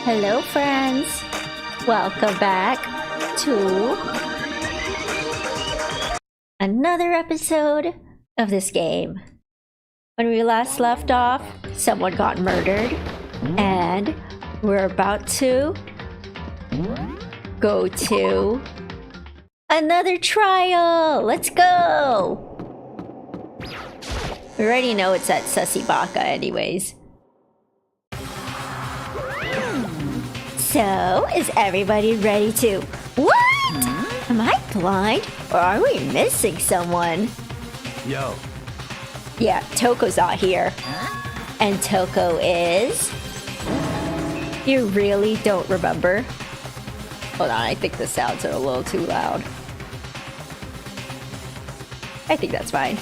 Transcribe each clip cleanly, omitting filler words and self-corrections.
Hello, friends. Welcome back to another episode of this game. When we last left off, someone got murdered, and we're about to go to another trial. Let's go. We already know it's at Sussy Baka anyways. So, is everybody ready to... What? Am I blind? Or are we missing someone? Yo. Yeah, Toko's not here. And Toko is... You really don't remember? Hold on, I think the sounds are a little too loud. I think that's fine.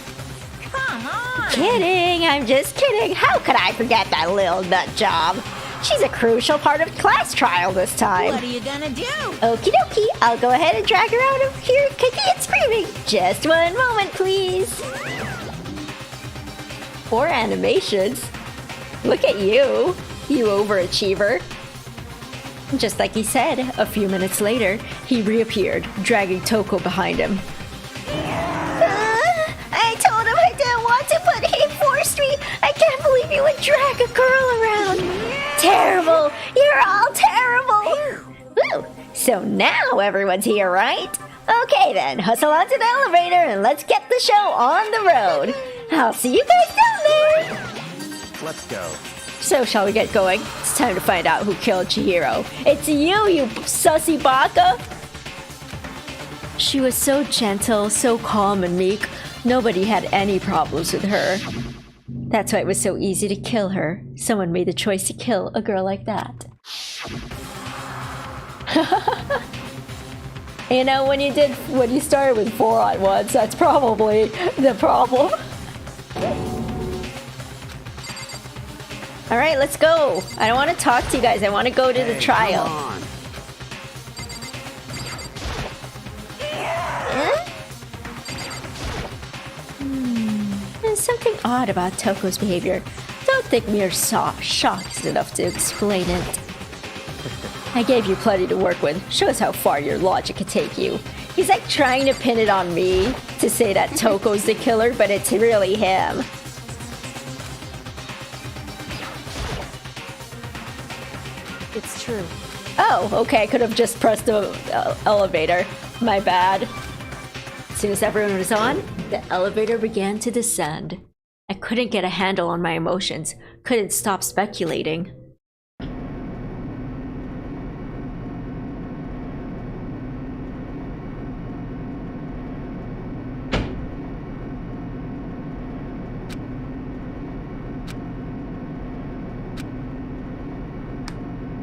Come on! Kidding! I'm just kidding! How could I forget that little nut job? She's a crucial part of class trial this time. What are you gonna do? Okie dokie, I'll go ahead and drag her out of here kicking and screaming. Just one moment, please. 4 animations. Look at you, you overachiever. Just like he said, a few minutes later, he reappeared, dragging Toko behind him. I told him I didn't want to, but he forced me. I can't believe you would drag a girl around. Terrible! You're all terrible! Woo! So now everyone's here, right? Okay then, hustle onto the elevator and let's get the show on the road. I'll see you guys down there! Let's go. So shall we get going? It's time to find out who killed Chihiro. It's you Sussy baka! She was so gentle, so calm and meek. Nobody had any problems with her. That's why it was so easy to kill her. Someone made the choice to kill a girl like that. You know, when you started with 4 at once, that's probably the problem. Alright, let's go. I don't want to talk to you guys. I want to go to the trial. Come on. There's something odd about Toko's behavior. Don't think mere shock is enough to explain it. I gave you plenty to work with. Shows how far your logic can take you. He's like trying to pin it on me to say that Toko's the killer, but it's really him. It's true. Oh, okay, I could have just pressed the elevator. My bad. As soon as everyone was on, the elevator began to descend. I couldn't get a handle on my emotions, couldn't stop speculating.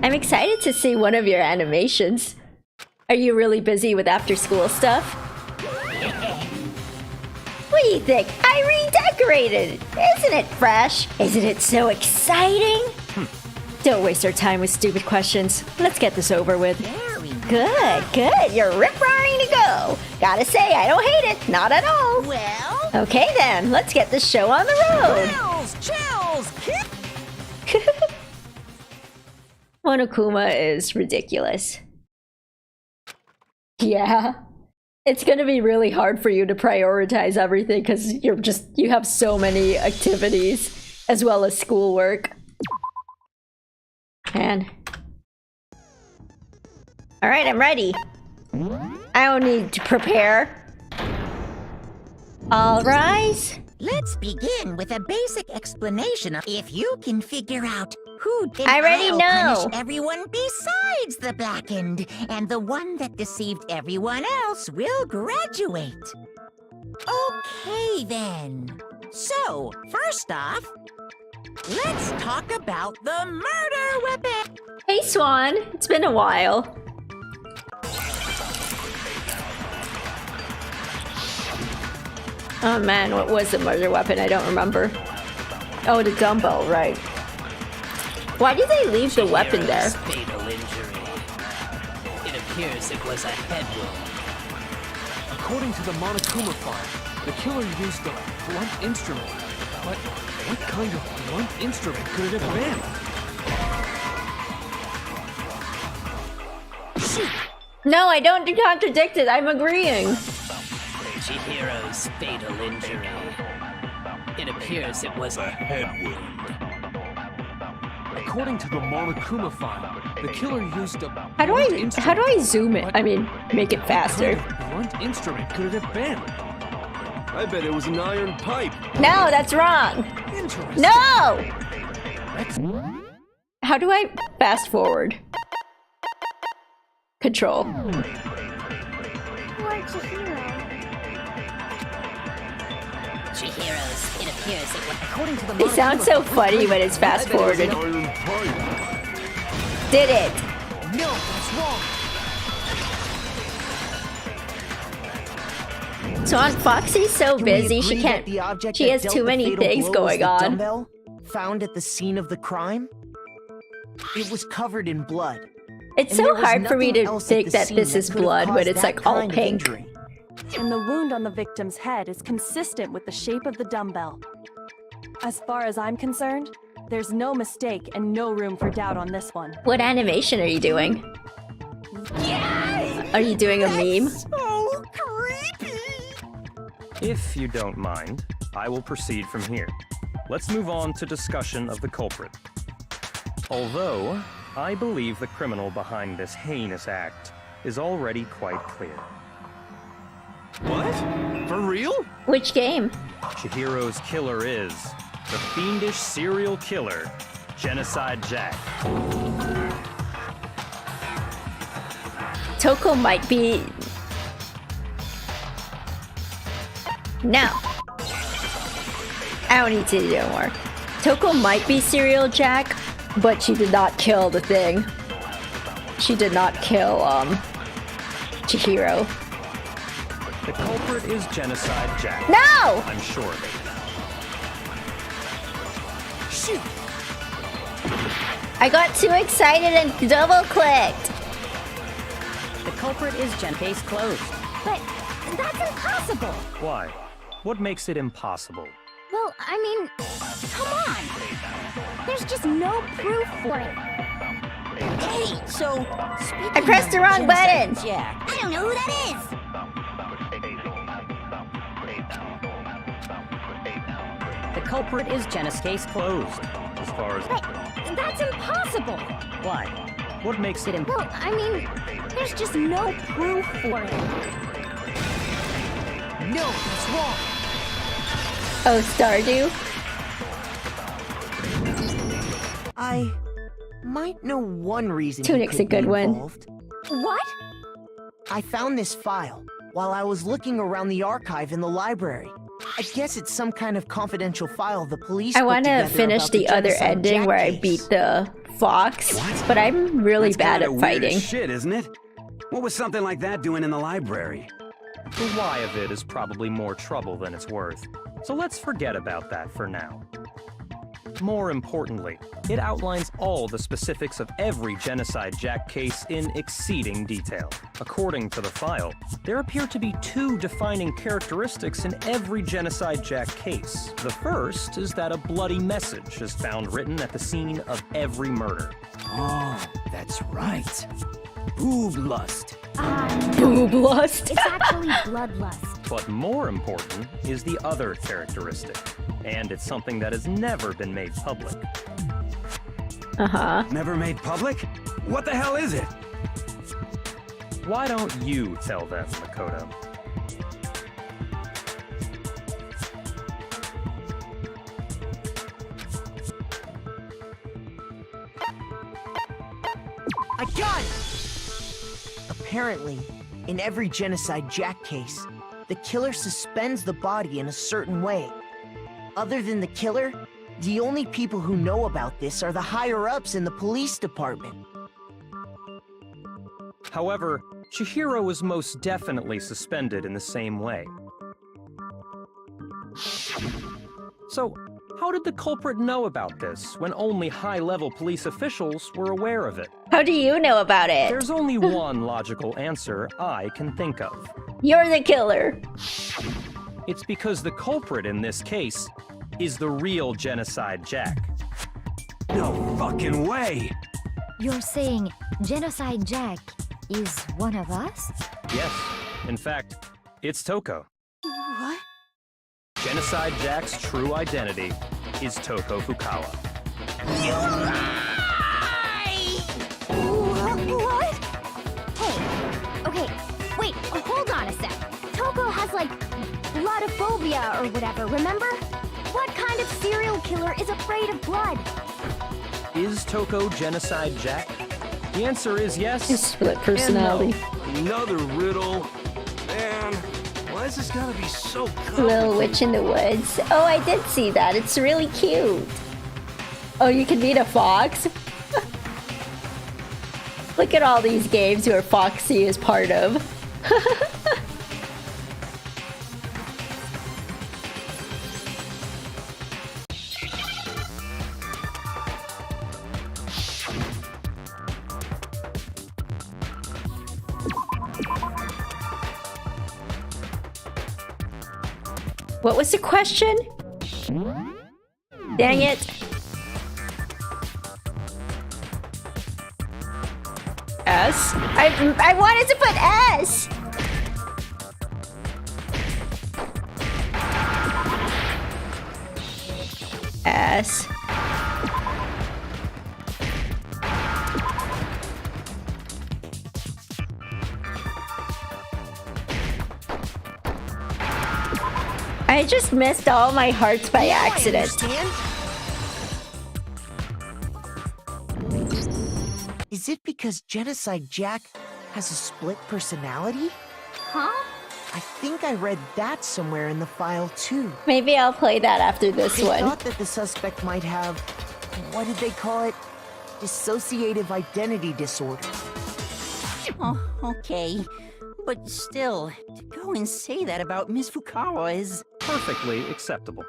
I'm excited to see one of your animations. Are you really busy with after-school stuff? What do you think? I redecorated! Isn't it fresh? Isn't it so exciting? Don't waste our time with stupid questions. Let's get this over with. Very Good, good. You're rip-roaring to go. Gotta say, I don't hate it. Not at all. well. Okay then, let's get the show on the road. Chills! Monokuma is ridiculous. Yeah. It's gonna be really hard for you to prioritize everything because you have so many activities as well as schoolwork. Man. Alright, I'm ready. I don't need to prepare. All rise. Let's begin with a basic explanation of if you can figure out who did. I already I'll know. punish everyone besides the blackened, and the one that deceived everyone else will graduate. Okay then. So, first off, let's talk about the murder weapon. Hey Swan, it's been a while. Oh man, what was the murder weapon? I don't remember. Oh, the dumbbell, right. Why did they leave the weapon there? Fatal injury. It appears it was a head wound. According to the Monokuma file, the killer used a blunt instrument. But what kind of blunt instrument could it have been? No, I don't contradict it. I'm agreeing. Chihiro's fatal injury. It appears it was a head wound. According to the Monokuma file, the killer used a How do blunt I instrument. zoom it? I mean, make it What faster. kind of blunt instrument could it have been? I bet it was an iron pipe. No, that's wrong. Interesting. No! That's How do I fast forward? Control. Chihiro's, it appears it was. According to the It sounds so funny when it's fast forwarded. iron pipe. Did it? No, that's wrong. So Aunt Foxy's so Can we busy she agree can't. that the object She that has dealt too the many fatal things blow was going the on. dumbbell found at the scene of the crime? It was covered in blood. It's and so there was hard for me nothing to else at think the that scene this is could have blood when caused it's that like all kind of pink. injury. And the wound on the victim's head is consistent with the shape of the dumbbell. As far as I'm concerned, there's no mistake and no room for doubt on this one. What animation are you doing? Are you doing a meme? So creepy. If you don't mind, I will proceed from here. Let's move on to discussion of the culprit. Although, I believe the criminal behind this heinous act is already quite clear. What? For real? Which game? Chihiro's killer is the fiendish serial killer, Genocide Jack. Toko might be. No. I don't need to do more. Toko might be Serial Jack, but she did not kill the thing. She did not kill, Chihiro. The culprit is Genocide Jack. No! I'm sure of it. Shoot. I got too excited and double clicked. The culprit is Case closed. But that's impossible. Why? What makes it impossible? Well, I mean, come on. There's just no proof for it. Hey, so I pressed the wrong button. Jack. I don't know who that is. The culprit is Case closed. As far as But that's impossible. Why? what makes it impossible? Well, I mean, there's just no proof for it. No, that's wrong. Oh, Stardew? I might know one reason. he Tunic's a could be good one. involved. What? I found this file while I was looking around the archive in the library. I guess it's some kind of confidential file the police I put want to together finish about the other Genocide ending Jack where I case. beat the fox, but I'm really That's bad kinda at weird as fighting. shit, isn't it? What was something like that doing in the library? The why of it is probably more trouble than it's worth. So let's forget about that for now. More importantly, it outlines all the specifics of every Genocide Jack case in exceeding detail. According to the file, there appear to be two defining characteristics in every Genocide Jack case. The first is that a bloody message is found written at the scene of every murder. Oh, that's right. Boob lust. Boob lust. It's actually bloodlust. But more important is the other characteristic, and it's something that has never been made public. Uh-huh. Never made public? What the hell is it? Why don't you tell them, Makoto? I got it! Apparently, in every Genocide Jack case, the killer suspends the body in a certain way. Other than the killer, the only people who know about this are the higher-ups in the police department. However, Chihiro was most definitely suspended in the same way. So, how did the culprit know about this when only high-level police officials were aware of it? How do you know about it? There's only one logical answer I can think of. You're the killer. It's because the culprit in this case is the real Genocide Jack. No fucking way. You're saying Genocide Jack is one of us? Yes. In fact, it's Toko. What? Genocide Jack's true identity is Toko Fukawa. You lie! What? Hey, okay, wait, hold on a sec. Toko has, like, bloodophobia or whatever, remember? What kind of serial killer is afraid of blood? Is Toko Genocide Jack? The answer is yes. His split and personality. no. Another riddle. Man, why is this gotta be so complicated? Little Witch in the Woods. Oh, I did see that. It's really cute. Oh, you can meet a fox? Look at all these games where Foxy is part of. What was the question? Dang it. S? I wanted to put S! S. I just missed all my hearts by accident. Is it because Genocide Jack has a split personality? Huh? I think I read that somewhere in the file too. Maybe I'll play that after this They one. thought that the suspect might have, what did they call it? Dissociative identity disorder. Oh, okay. But still, to go and say that about Miss Fukawa is... Perfectly acceptable.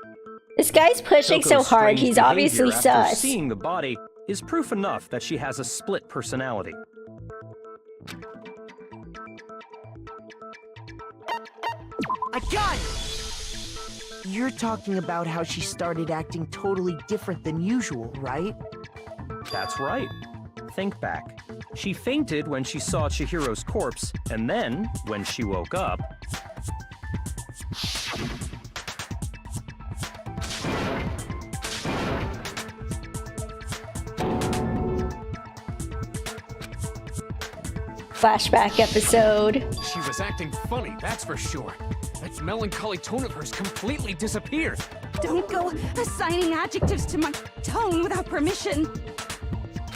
This guy's pushing so Toko's hard, strange he's behavior obviously after sus. seeing the body is proof enough that she has a split personality. I got it! You're talking about how she started acting totally different than usual, right? That's right. Think back. She fainted when she saw Chihiro's corpse, and then, when she woke up... Flashback episode. She was acting funny, that's for sure. That melancholy tone of hers completely disappeared. Don't go assigning adjectives to my tone without permission.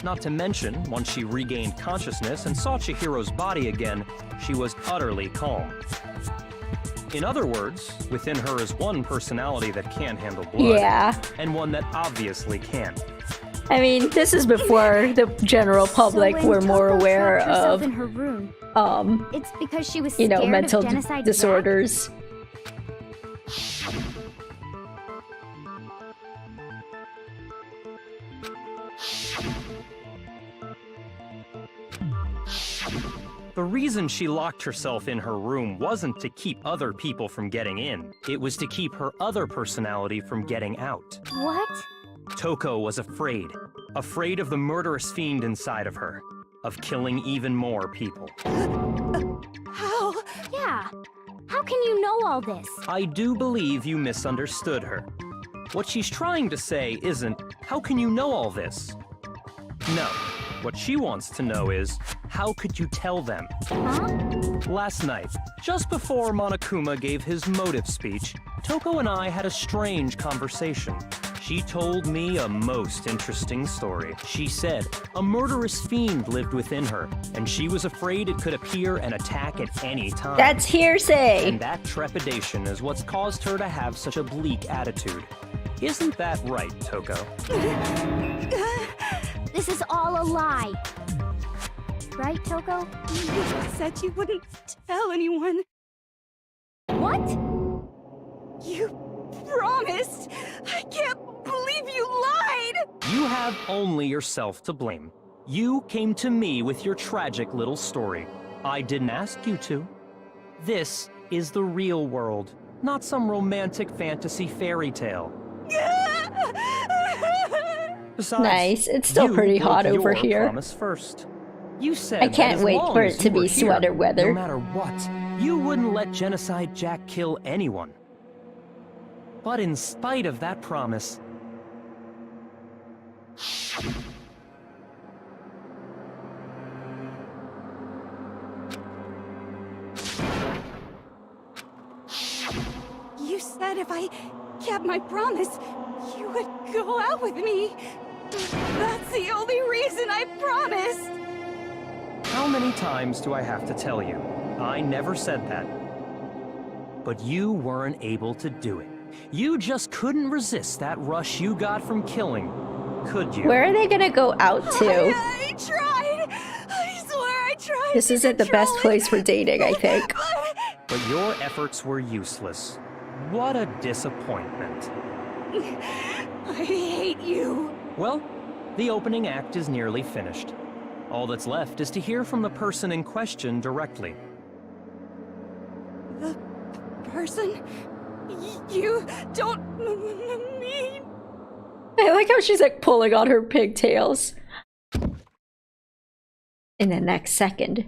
Not to mention, once she regained consciousness and saw Chihiro's body again, she was utterly calm. In other words, within her is one personality that can't handle blood, Yeah. and one that obviously can. I mean, this is before the general public So when were more Toko aware trapped herself of, in her room, it's because she was you know, scared mental of Genocide disorders. The reason she locked herself in her room wasn't to keep other people from getting in. It was to keep her other personality from getting out. Jack? What? Toko was afraid. Afraid of the murderous fiend inside of her. Of killing even more people. How? Yeah. How can you know all this? I do believe you misunderstood her. What she's trying to say isn't, how can you know all this? No. What she wants to know is, how could you tell them? Huh? Last night, just before Monokuma gave his motive speech, Toko and I had a strange conversation. She told me a most interesting story. She said a murderous fiend lived within her, and she was afraid it could appear and attack at any time. That's hearsay. And that trepidation is what's caused her to have such a bleak attitude. Isn't that right, Toko? This is all a lie. Right, Toko? You said you wouldn't tell anyone. What? You promised. I can't believe you lied. You have only yourself to blame. You came to me with your tragic little story. I didn't ask you to. This is the real world, not some romantic fantasy fairy tale. Besides, Nice. It's still you pretty broke hot over your here. promise first. You said I that can't as wait long for as it to you were be here, sweater weather. No matter what, you wouldn't let Genocide Jack kill anyone. But in spite of that promise, You said if I kept my promise, you would go out with me. That's the only reason I promised. how many times do I have to tell you? I never said that. But you weren't able to do it. You just couldn't resist that rush you got from killing, could you? Where are they gonna go out to? I tried. I swear I tried. This to isn't the best control place it. for dating, I think. But your efforts were useless. What a disappointment. I hate you. Well, the opening act is nearly finished. All that's left is to hear from the person in question directly. The person you don't mean. I like how she's like pulling on her pigtails. In the next second.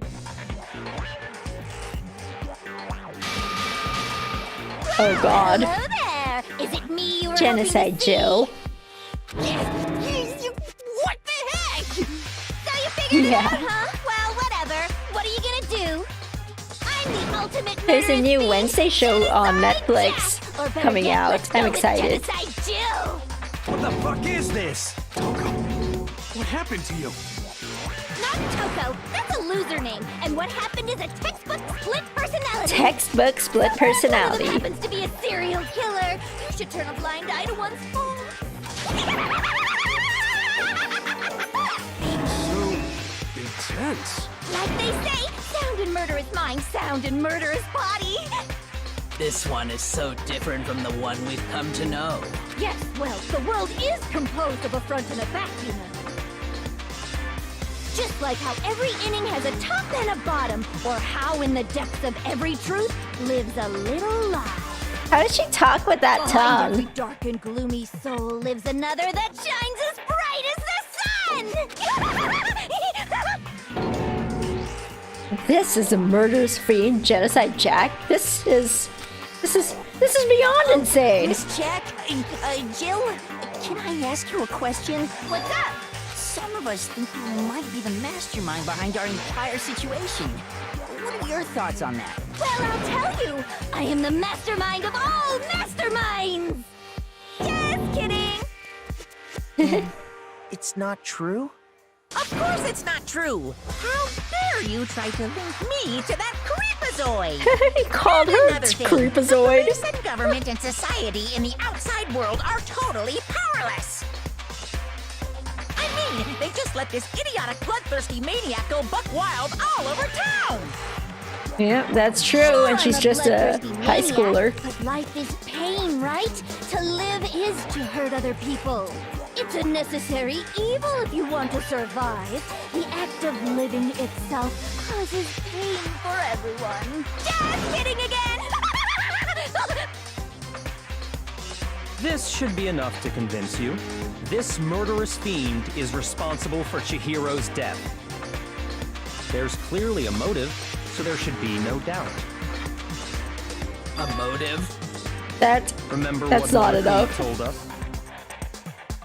Oh god. Hello there! Is it me you were Genocide Jill. What the heck? So you figured Yeah. it out, huh? Well, whatever. What are you gonna do? I'm the ultimate There's a murderous new fiend, Wednesday show on Genocide Netflix Jack. Or better coming yet, out. let's go I'm with excited. Genocide Jill. What the fuck is this? Toko, what happened to you? Not Toko. That's a loser name. And what happened is a textbook split personality. Textbook split One of them personality. happens to be a serial killer. You should turn a blind eye to one's fault. So intense. Like they say, sound and murderous mind, sound and murderous body. This one is so different from the one we've come to know. Yes, well, the world is composed of a front and a back, you know. Just like how every inning has a top and a bottom, or how in the depths of every truth lives a little lie. How does she talk with that Behind every tongue? dark and gloomy soul lives another that shines as bright as the sun. This is a murderous fiend, Genocide Jack. This is beyond insane. Miss Jack, Jill, can I ask you a question? What's up? Some of us think you might be the mastermind behind our entire situation. What are your thoughts on that? Well, I'll tell you. I am the mastermind of all masterminds. Just kidding. It's not true? Of course it's not true! How dare you try to link me to that creepazoid! He called her Another thing, creepazoid. The police and government and society in the outside world are totally powerless! I mean, they just let this idiotic, bloodthirsty maniac go buck wild all over town! Yeah, that's true, Sure, and she's I'm just a bloodthirsty high maniac, schooler. But life is pain, right? To live is to hurt other people. It's a necessary evil if you want to survive. The act of living itself causes pain for everyone. Just kidding again! This should be enough to convince you. This murderous fiend is responsible for Chihiro's death. There's clearly a motive, so there should be no doubt. A motive? Remember That's what not Mother enough. told us?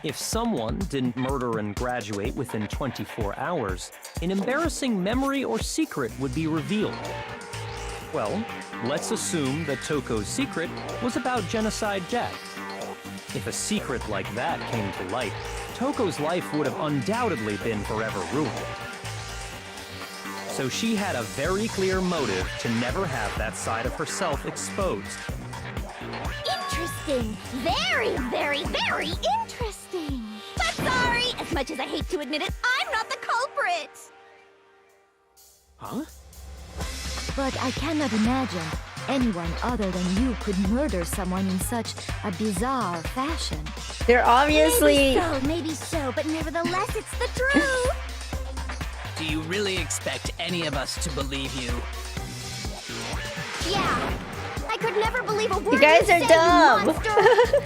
If someone didn't murder and graduate within 24 hours, an embarrassing memory or secret would be revealed. Well, let's assume that Toko's secret was about Genocide Jack. If a secret like that came to light, Toko's life would have undoubtedly been forever ruined. So she had a very clear motive to never have that side of herself exposed. Interesting. Very, very, very interesting. But sorry, as much as I hate to admit it, I'm not the culprit. Huh? But I cannot imagine anyone other than you could murder someone in such a bizarre fashion. They're obviously... Maybe so, but nevertheless, it's the truth. Do you really expect any of us to believe you? Yeah. I could never believe a word You guys are said, dumb. you monster.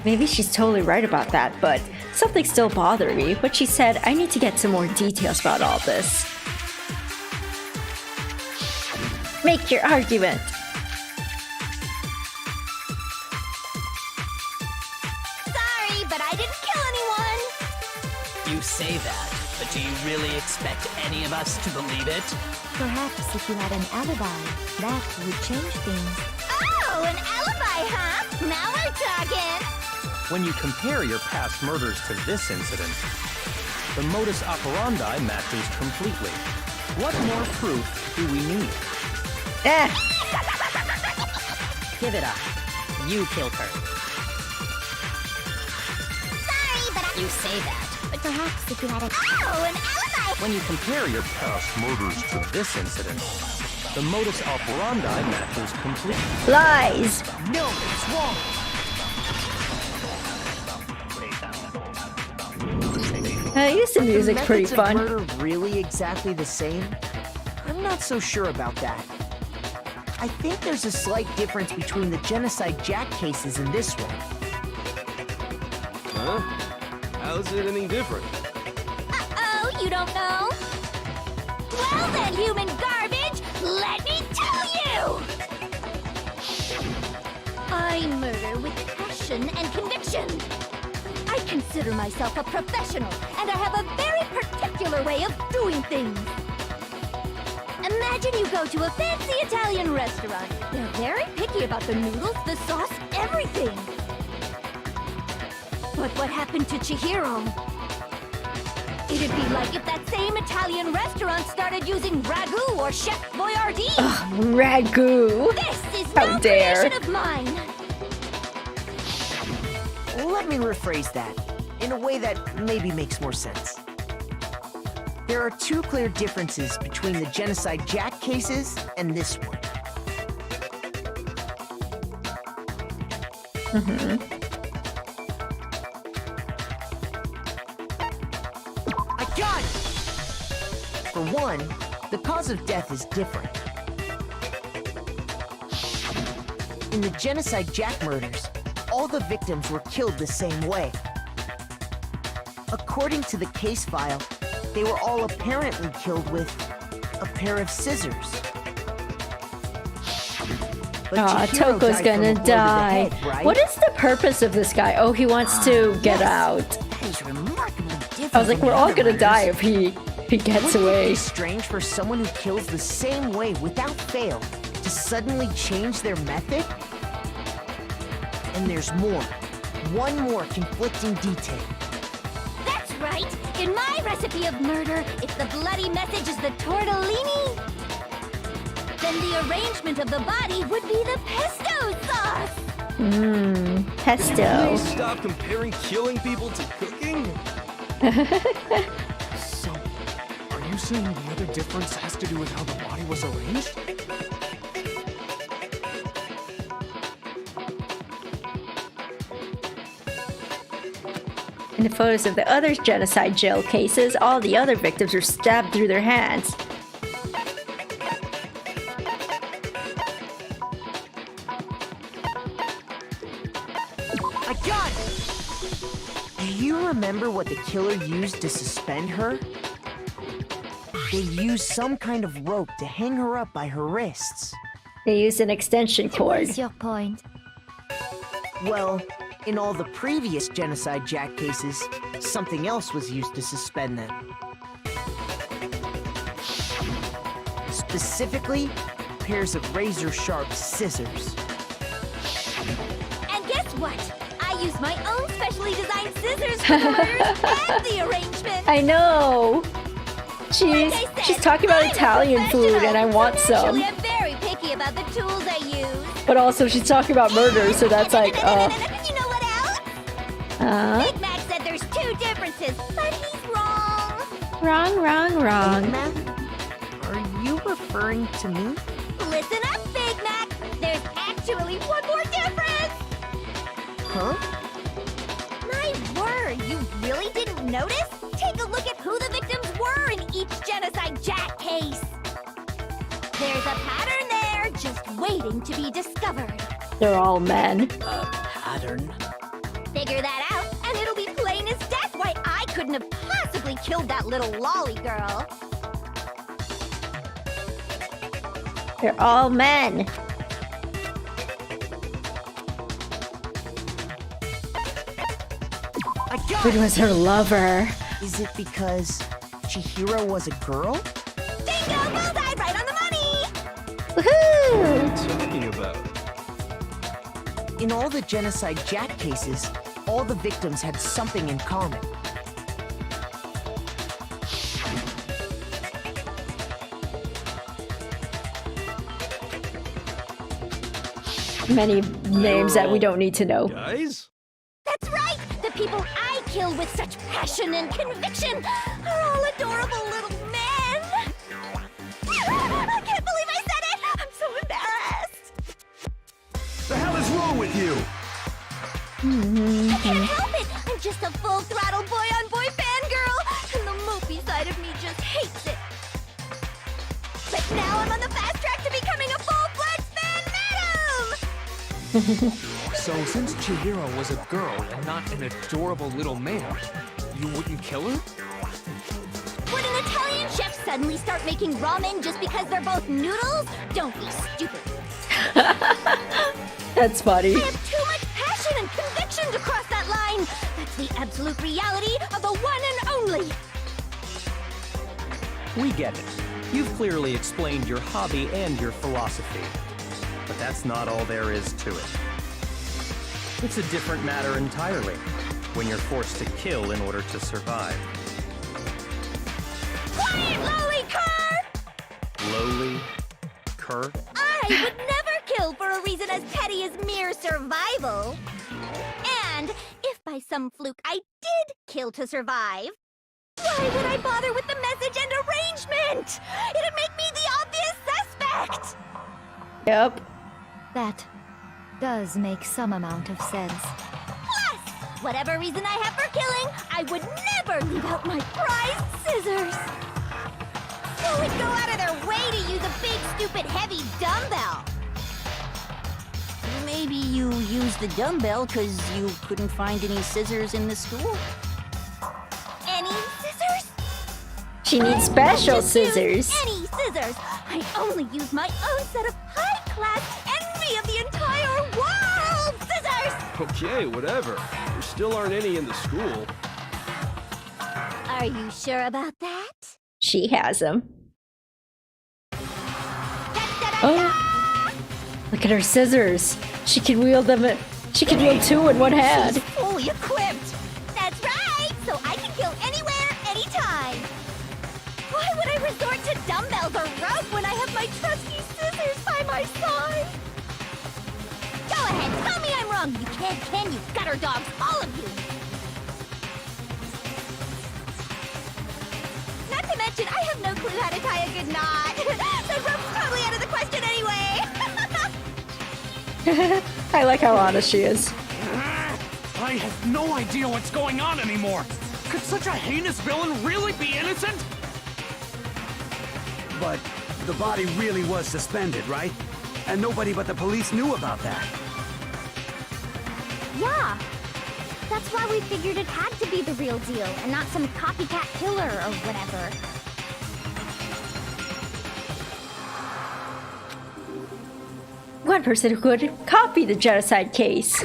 Maybe she's totally right about that, but Something's still bothering me, but she said I need to get some more details about all this. Make your argument. Sorry, but I didn't kill anyone. You say that, but do you really expect any of us to believe it? Perhaps if you had an alibi, that would change things. Oh, an alibi, huh? Now we're talking. When you compare your past murders to this incident, the modus operandi matches completely. What more proof do we need? Eh. Give it up. You killed her. Sorry, but You say that, but Perhaps if you had a... Oh, an alibi! When you compare your past murders to this incident, the modus operandi matches completely. Lies. No, it's wrong. I guess the music's Are the pretty methods fun. of murder really exactly the same? I'm not so sure about that. I think there's a slight difference between the Genocide Jack cases and this one. Huh? How's it any different? Uh-oh, you don't know? Well then, human garbage, let me tell you! I murder with passion and conviction. I consider myself a professional, and I have a very particular way of doing things. Imagine you go to a fancy Italian restaurant. They're very picky about the noodles, the sauce, everything. But what happened to Chihiro? It'd be like if that same Italian restaurant started using ragu or Chef Boyardee. Ragu. This is How no dare. creation of mine. Let me rephrase that in a way that maybe makes more sense. There are two clear differences between the Genocide Jack cases and this one. I got it! For one, the cause of death is different. In the Genocide Jack murders, all the victims were killed the same way. According to the case file, they were all apparently killed with a pair of scissors. But Aw, Chihiro Toko's died from a gonna blow to the die. head, right? What is the purpose of this guy? Oh, he wants to get out. That is remarkably different. I was like, from we're the all other gonna murders. die if he gets Wouldn't it away. be strange for someone who kills the same way without fail to suddenly change their method? And there's more. One more conflicting detail. That's right. In my recipe of murder, if the bloody message is the tortellini, then the arrangement of the body would be the pesto sauce. Pesto. Please stop comparing killing people to cooking? So, are you saying the other difference has to do with how the body was arranged? In the photos of the other genocide jail cases, all the other victims were stabbed through their hands. I got it! Do you remember what the killer used to suspend her? They used some kind of rope to hang her up by her wrists. They used an extension What cord. is your point? Well, in all the previous Genocide Jack cases, something else was used to suspend them. Specifically, pairs of razor-sharp scissors. And guess what? I use my own specially designed scissors for the murders and the arrangement. I know. She's talking about I'm a Italian food, and I want professional. some. Actually, I'm very picky about the tools I use. But also, she's talking about murder, so that's like, You know what else? Big Mac said there's two differences, but he's wrong. wrong. Matt, are you referring to me? Listen up, Big Mac. There's actually one more difference. Huh? My word, you really didn't notice? Take a look at who the victims were in each Genocide Jack case. There's a pattern there, just waiting to be discovered. They're all men. A pattern? Figure that out, and it'll be plain as death couldn't have possibly killed that little lolly girl. They're all men. I got Who it! was her lover? Is it because Chihiro was a girl? Bingo! Bullseye! Right on the money! Woohoo! Talking about. In all the genocide Jack cases, all the victims had something in common. Many names that we don't need to know. Guys? That's right! The people I kill with such passion and conviction are all adorable little men! I can't believe I said it! I'm so embarrassed! The hell is wrong with you? I can't help it! I'm just a full-throttle boy-on-boy fangirl, and the mopey side of me just hates it. But now I'm on the fast track to becoming a full-fledged fan madam! So since Chihiro was a girl and not an adorable little man, you wouldn't kill her? Would an Italian chef suddenly start making ramen just because they're both noodles? Don't be stupid. That's funny. I have too much passion and conviction to cross that line. That's the absolute reality of the one and only. We get it. You've clearly explained your hobby and your philosophy. But that's not all there is to it. It's a different matter entirely when you're forced to kill in order to survive. Quiet, lowly cur! Lowly? Cur? I would never kill for a reason as petty as mere survival. And if by some fluke I did kill to survive, why would I bother with the message and arrangement? It'd make me the obvious suspect! Yep. That does make some amount of sense. Plus, whatever reason I have for killing, I would never leave out my prized scissors. Who would go out of their way to use a big, stupid, heavy dumbbell? Maybe you used the dumbbell because you couldn't find any scissors in the school? Any scissors? She needs special Just use scissors. Any scissors. I only use my own set of high-class envy of the entire world scissors! Okay, whatever. There still aren't any in the school. Are you sure about that? She has them. Oh, look at her scissors. She can wield them. She can wield two in one hand. She's fully equipped. That's right. So I can kill anywhere, anytime. Why would I resort to dumbbells or rope when I have my trusty scissors by my side? Go ahead, tell me I'm wrong. You can't, can you? Gutter dogs, all of you. Not to mention, I have no clue how to tie a good knot. So rope's probably out of the question anyway. I like how honest she is. I have no idea what's going on anymore. Could such a heinous villain really be innocent? But the body really was suspended, right? And nobody but the police knew about that. Yeah. That's why we figured it had to be the real deal and not some copycat killer or whatever. One person who could copy the genocide case.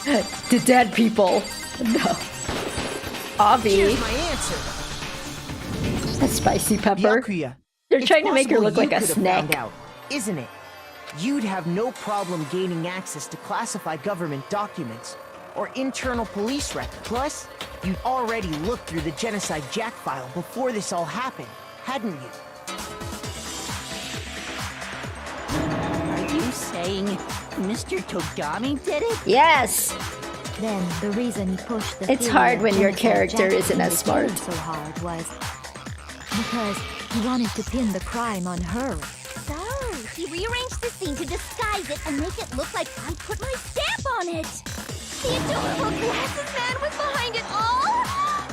The dead people. No. Avi. Here's my answer. A spicy pepper. Byakuya, They're it's trying to make her possible look like you a could have snack. found out, isn't it? You'd have no problem gaining access to classified government documents or internal police records. Plus, you'd already looked through the Genocide Jack file before this all happened, hadn't you? Are you saying Mr. Togami did it? Yes. Then the reason he pushed the It's theory hard of when your genocide character Jack isn't into as smart. killing so hard was because he wanted to pin the crime on her. So, he rearranged the scene to disguise it and make it look like I put my stamp on it. The adorable glasses man was behind it all.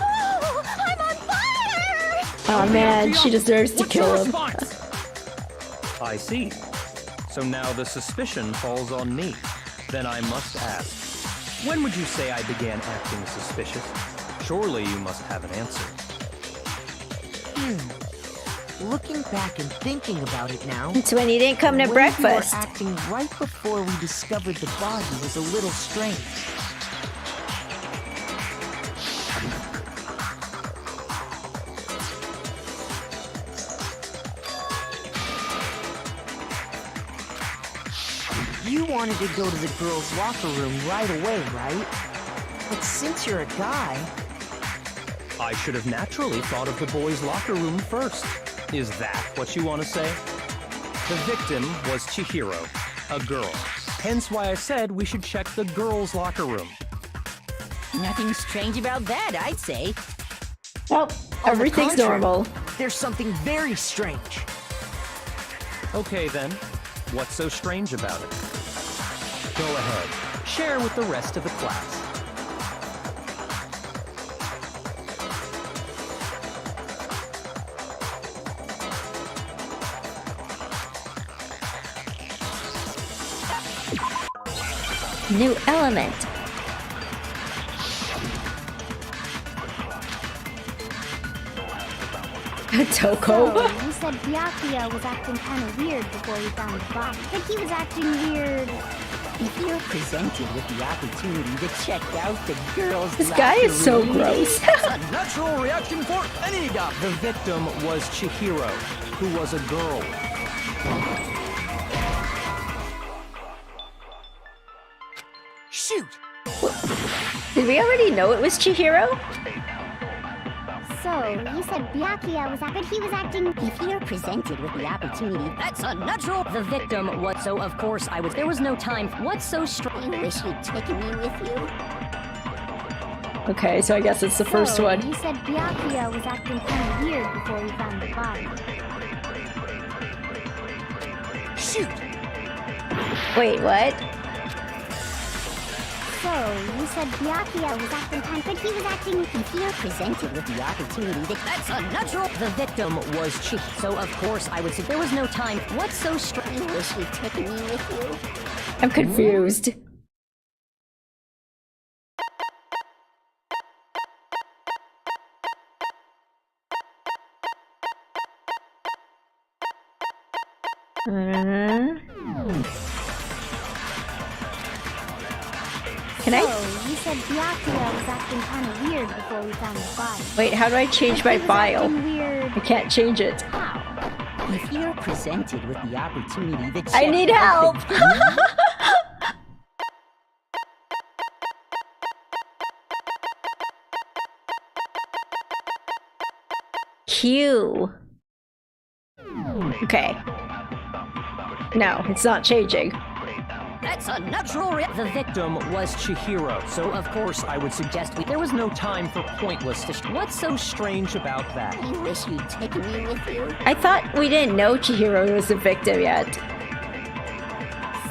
Oh, I'm on fire! Oh man, she deserves to What's your kill him. response? I see. So now the suspicion falls on me. Then I must ask, when would you say I began acting suspicious? Surely you must have an answer. Looking back and thinking about it now, It's when you didn't come to the way breakfast. You were acting right before we discovered the body was a little strange. You wanted to go to the girls' locker room right away, right? But since you're a guy... I should have naturally thought of the boys' locker room first. Is that what you want to say? The victim was Chihiro, a girl. Hence why I said we should check the girls' locker room. Nothing strange about that, I'd say. Oh, everything's contrary, normal. There's something very strange. Okay then, what's so strange about it? Go ahead, share with the rest of the class. New element. Toko. So, you said Byakuya was acting kind of weird before we found the body. But he was acting weird. If you're presented with the opportunity to check out the girls' This guy is so locker room, gross. That's a natural reaction for any guy. The victim was Chihiro, who was a girl. Shoot! Did we already know it was Chihiro? So, you said Byakuya was acting, but he was acting... If you're presented with the opportunity, that's a natural. The victim was, so of course I was. There was no time. What's so strange? You wish you'd taken me with you. Okay, so I guess it's the first So, one. you said Byakuya was acting kind of weird before we found the body. Shoot! Wait, what? So, you said Byakuya was acting kind of... But he was acting... If you're presented with the opportunity, that's a natural. The victim was so of course I would say there was no time. What's so strange? You wish you'd taken me with you. I'm confused. Can I? So, you said Byakuya was acting kind of weird before we found the body. Wait, how do I change my He was file? acting weird. I can't change it. How? If you're presented with the opportunity, to I check need out help! the- Q. Okay. No, it's not changing. That's a natural. The victim was Chihiro, so of course I would suggest there was no time for pointless. What's so strange about that? You wish you'd taken me with you. I thought we didn't know Chihiro was the victim yet.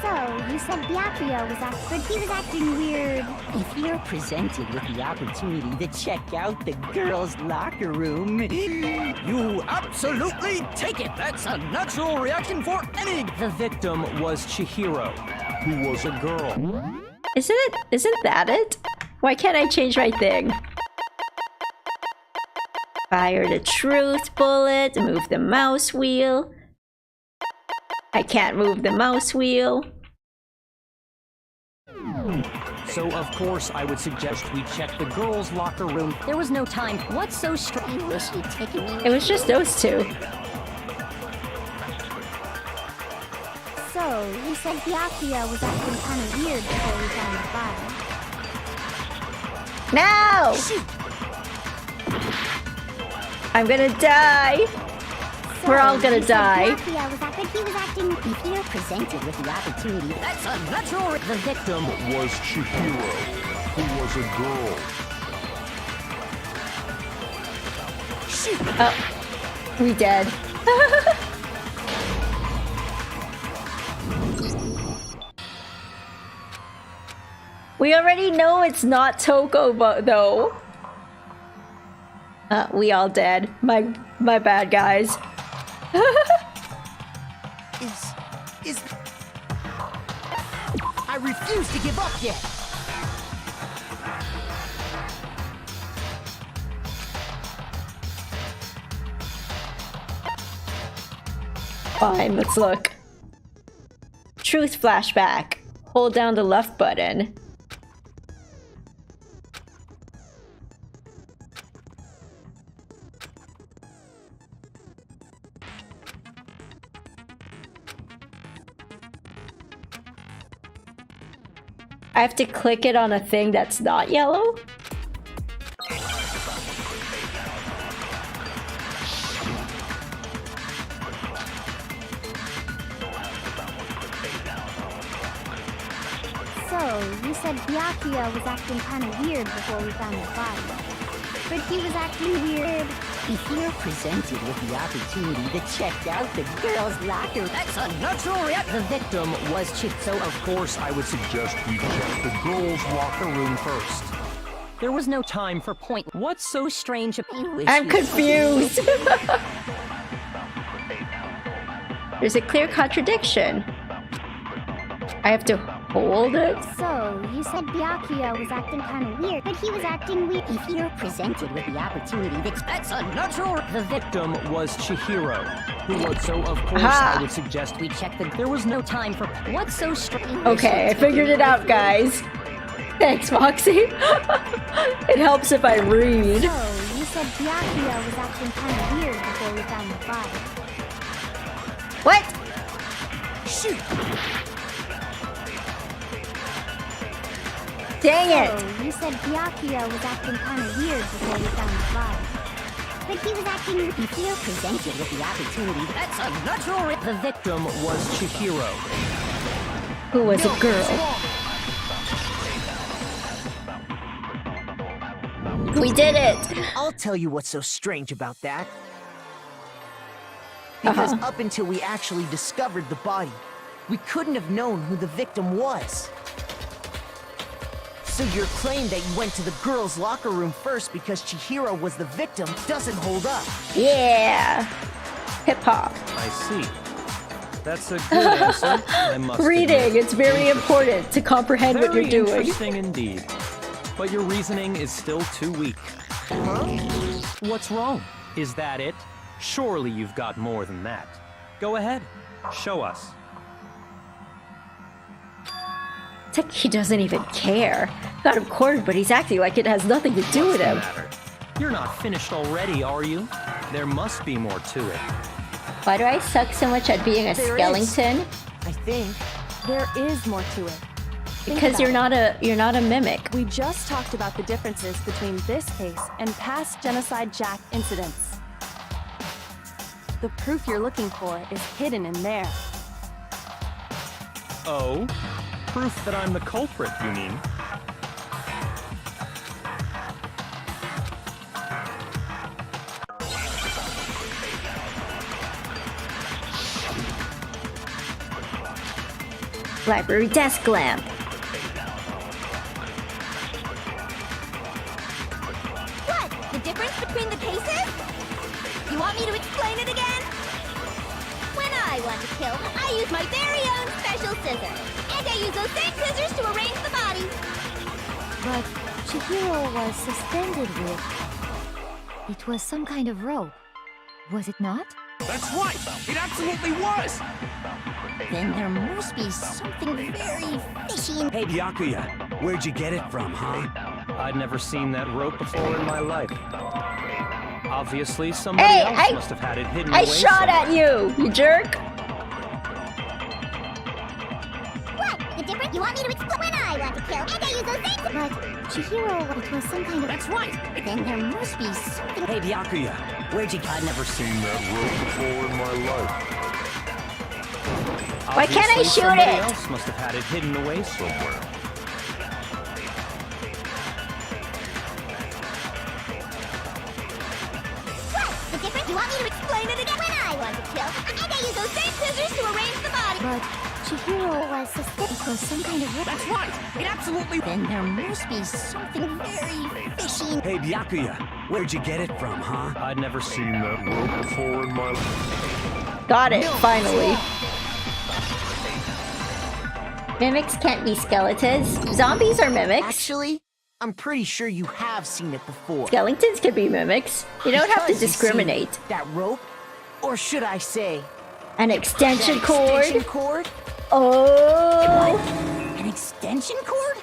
So, you said Byakuya was acting... But he was acting weird. If you're presented with the opportunity to check out the girls' locker room, you absolutely take it. That's a natural reaction for any. The victim was Chihiro, who was a girl. Isn't that it? Why can't I change my thing? Fire the truth bullet, move the mouse wheel. I can't move the mouse wheel. So of course I would suggest we check the girls' locker room. There was no time. What's so strange? You wish you'd taken me. It was just those two. So, you said Byakuya was acting kind of weird before we found the body. No! I'm gonna die. We're all gonna you said die. Byakuya was acting... He was acting... If you're presented with the opportunity, that's a natural. The victim was Chihiro, who was a girl. Oh, we dead. We already know it's not Toko, though. We all dead. My bad, guys. I refuse to give up yet! Fine, let's look. Truth flashback. Hold down the left button. I have to click it on a thing that's not yellow? So, you said Byakuya was acting kind of weird before we found his body. But he was acting weird. If you're presented with the opportunity to check out the girls' locker, that's a natural reaction. The victim was so of course I would suggest we check the girls' locker room first. There was no time for point. What's so strange? I'm confused. There's a clear contradiction. I have to hold it? So, you said Byakuya was acting kind of weird, but he was acting weird. If you're presented with the opportunity, that's a natural. The victim was Chihiro, who was so of course I would suggest we check the. There was no time for. What's so strange? Okay, I figured it out, guys. Thanks, Foxy. It helps if I read. So, you said Byakuya was acting kind of weird before we found the body. What? Shoot! Dang it! So, you said Byakuya was acting kind of weird before we found his body. But he was acting. If you're presented with the opportunity, that's a natural. The victim was Chihiro, who was a girl. We did it! I'll tell you what's so strange about that. Because up until we actually discovered the body, we couldn't have known who the victim was. So your claim that you went to the girls' locker room first because Chihiro was the victim doesn't hold up. Yeah! Hip-hop. I see. That's a good answer, I must Reading, admit. it's very important to comprehend what you're doing. Very interesting indeed. But your reasoning is still too weak. Huh? What's wrong? Is that it? Surely you've got more than that. Go ahead. Show us. It's like he doesn't even care. Got him cornered, but he's acting like it has nothing to do with him. What's the matter? You're not finished already, are you? There must be more to it. Why do I suck so much at being a skeleton? I think there is more to it. Because you're not a mimic. We just talked about the differences between this case and past Genocide Jack incidents. The proof you're looking for is hidden in there. Oh? Proof that I'm the culprit, you mean? Library desk lamp. What? The difference between the cases? You want me to explain it again? When I want to kill, I use my very own special scissors. And I use those same scissors to arrange the body. But Chihiro was suspended with... It was some kind of rope. Was it not? That's right! It absolutely was! Then there must be something very fishy in... Hey, Byakuya, where'd you get it from, huh? I'd never seen that rope before in my life. Obviously, somebody else must have had it hidden away I shot somewhere. at you jerk! What? The difference? You want me to explain? When I want to kill, and I use those same scissors. But Chihiro, it was some kind of... That's right! Then there must be something... Hey, Byakuya, where'd you... I'd never seen That rope before in my life. Why can't I shoot somebody it? else must have had it hidden away somewhere. What? The difference? You want me to explain it again? When I want to kill, and I use those same scissors to arrange the body. But Chihiro was suspended. It was some kind of rope. That's right! It absolutely... Then there must be something very fishy in... Hey, Byakuya, where'd you get it from, huh? I'd never seen Seen that rope before in my life. Got it, finally. Mimics can't be skeletons. Zombies are mimics. Actually, I'm pretty sure you have seen it before. Skeletons can be mimics. You don't have to Because you've discriminate. seen that rope, or should I say, An extension that cord. extension cord? Oh. An extension cord?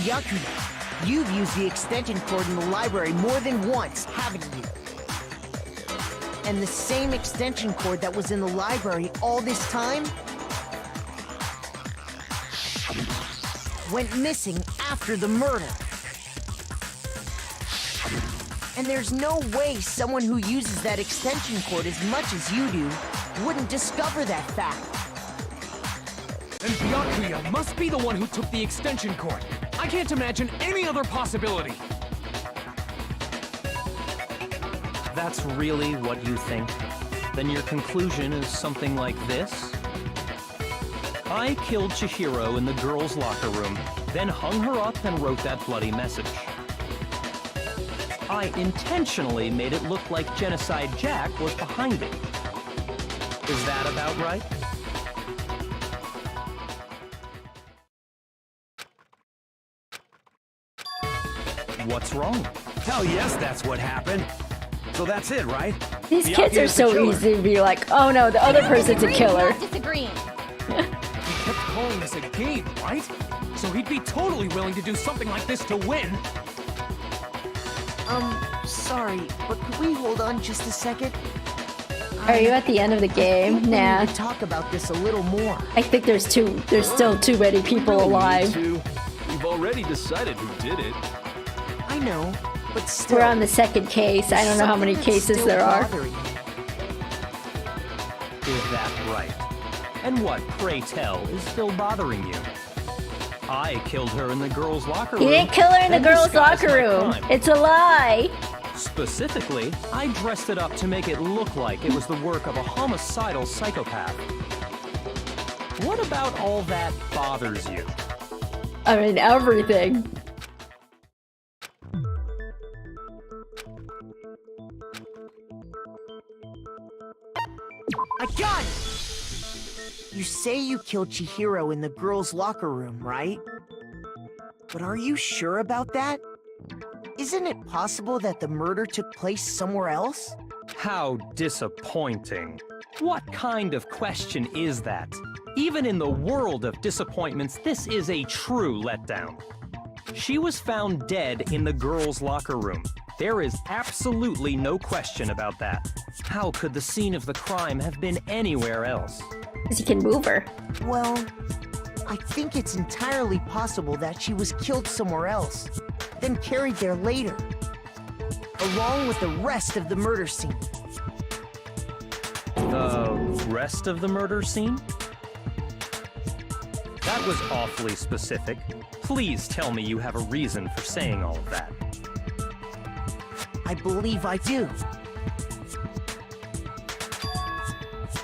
Byakuya, you've used the extension cord in the library more than once, haven't you? And the same extension cord that was in the library all this time went missing after the murder. And there's no way someone who uses that extension cord as much as you do wouldn't discover that fact. And Byakuya must be the one who took the extension cord. I can't imagine any other possibility. That's really what you think? Then your conclusion is something like this? I killed Chihiro in the girls' locker room, then hung her up and wrote that bloody message. I intentionally made it look like Genocide Jack was behind it. Is that about right? What's wrong? Hell yes, that's what happened. So that's it, right? These kids are so easy to be like, oh no, the other person's a killer. Disagreeing. He kept calling this a game, right? So he'd be totally willing to do something like this to win. Sorry, but could we hold on just a second? Are you at the end of the game? We Nah. need to talk about this a little more. I think there's still too many people alive. We've already decided who did it. I know, but still. We're on the second case. I don't know how many something that's cases still there are. bothering me. Is that right? And what, pray tell, is still bothering you? I killed her in the girls' locker room. You didn't kill her in the and girls' disguised locker my room. crime. It's a lie. Specifically, I dressed it up to make it look like it was the work of a homicidal psychopath. What about all that bothers you? I mean, everything. I got it! You say you killed Chihiro in the girls' locker room, right? But are you sure about that? Isn't it possible that the murder took place somewhere else? How disappointing. What kind of question is that? Even in the world of disappointments, this is a true letdown. She was found dead in the girls' locker room. There is absolutely no question about that. How could the scene of the crime have been anywhere else? Because you can move her. Well, I think it's entirely possible that she was killed somewhere else, then carried there later, along with the rest of the murder scene. The rest of the murder scene? That was awfully specific. Please tell me you have a reason for saying all of that. I believe I do.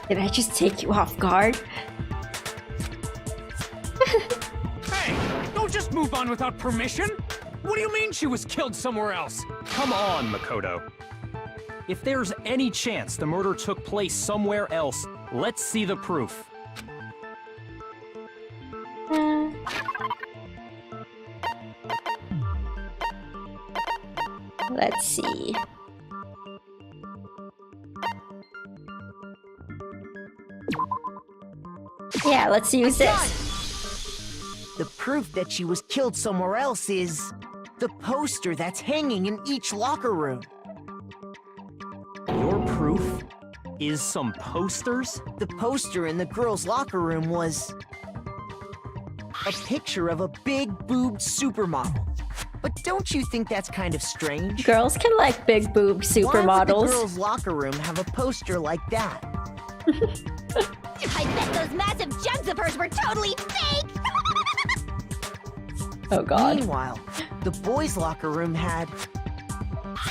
Did I just take you off guard? Hey, don't just move on without permission. What do you mean she was killed somewhere else? Come on, Makoto. If there's any chance the murder took place somewhere else, let's see the proof. Let's see. Yeah, let's use this. The proof that she was killed somewhere else is the poster that's hanging in each locker room. Your proof is some posters? The poster in the girls' locker room was a picture of a big-boobed supermodel. But don't you think that's kind of strange? Girls can like big boob Why would supermodels. the girls' locker room have a poster like that? I bet those massive jugs of hers were totally fake! Oh god. Meanwhile, the boys' locker room had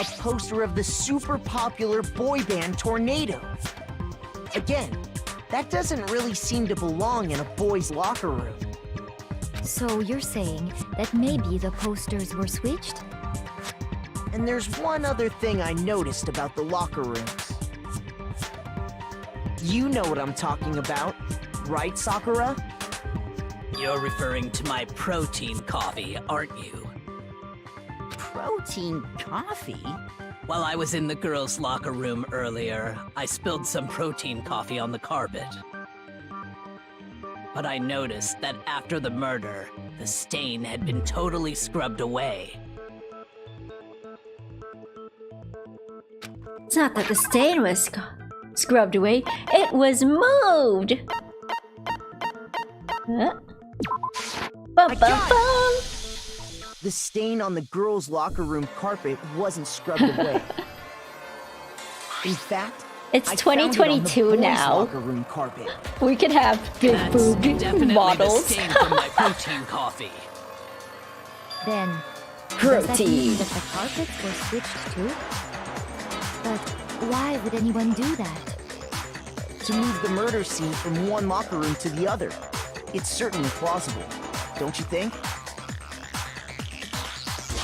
a poster of the super popular boy band Tornado. Again, that doesn't really seem to belong in a boys' locker room. So you're saying that maybe the posters were switched? And there's one other thing I noticed about the locker rooms. You know what I'm talking about, right, Sakura? You're referring to my protein coffee, aren't you? Protein coffee? While I was in the girls' locker room earlier, I spilled some protein coffee on the carpet. But I noticed that after the murder, the stain had been totally scrubbed away. It's not that the stain was scrubbed away, it was moved! Huh? Bum, bum, bum. The stain on the girls' locker room carpet wasn't scrubbed away. In fact, It's I found it on the 2022 boys' now. locker room carpet. We could have big That's boobed definitely models. the stain from my protein coffee. Then, does that mean Protein. that the carpets were switched too? But why would anyone do that? To move the murder scene from one locker room to the other. It's certainly plausible, don't you think?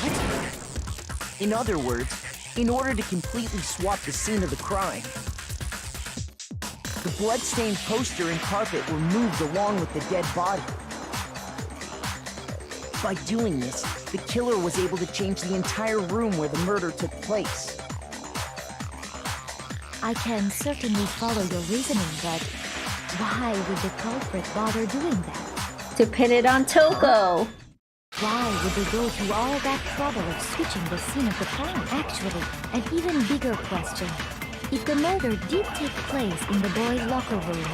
What? In other words, in order to completely swap the scene of the crime, the blood-stained poster and carpet were moved along with the dead body. By doing this, the killer was able to change the entire room where the murder took place. I can certainly follow your reasoning, but why would the culprit bother doing that? To pin it on Toko. Why would they go through all that trouble of switching the scene of the crime? Actually, an even bigger question. If the murder did take place in the boys' locker room,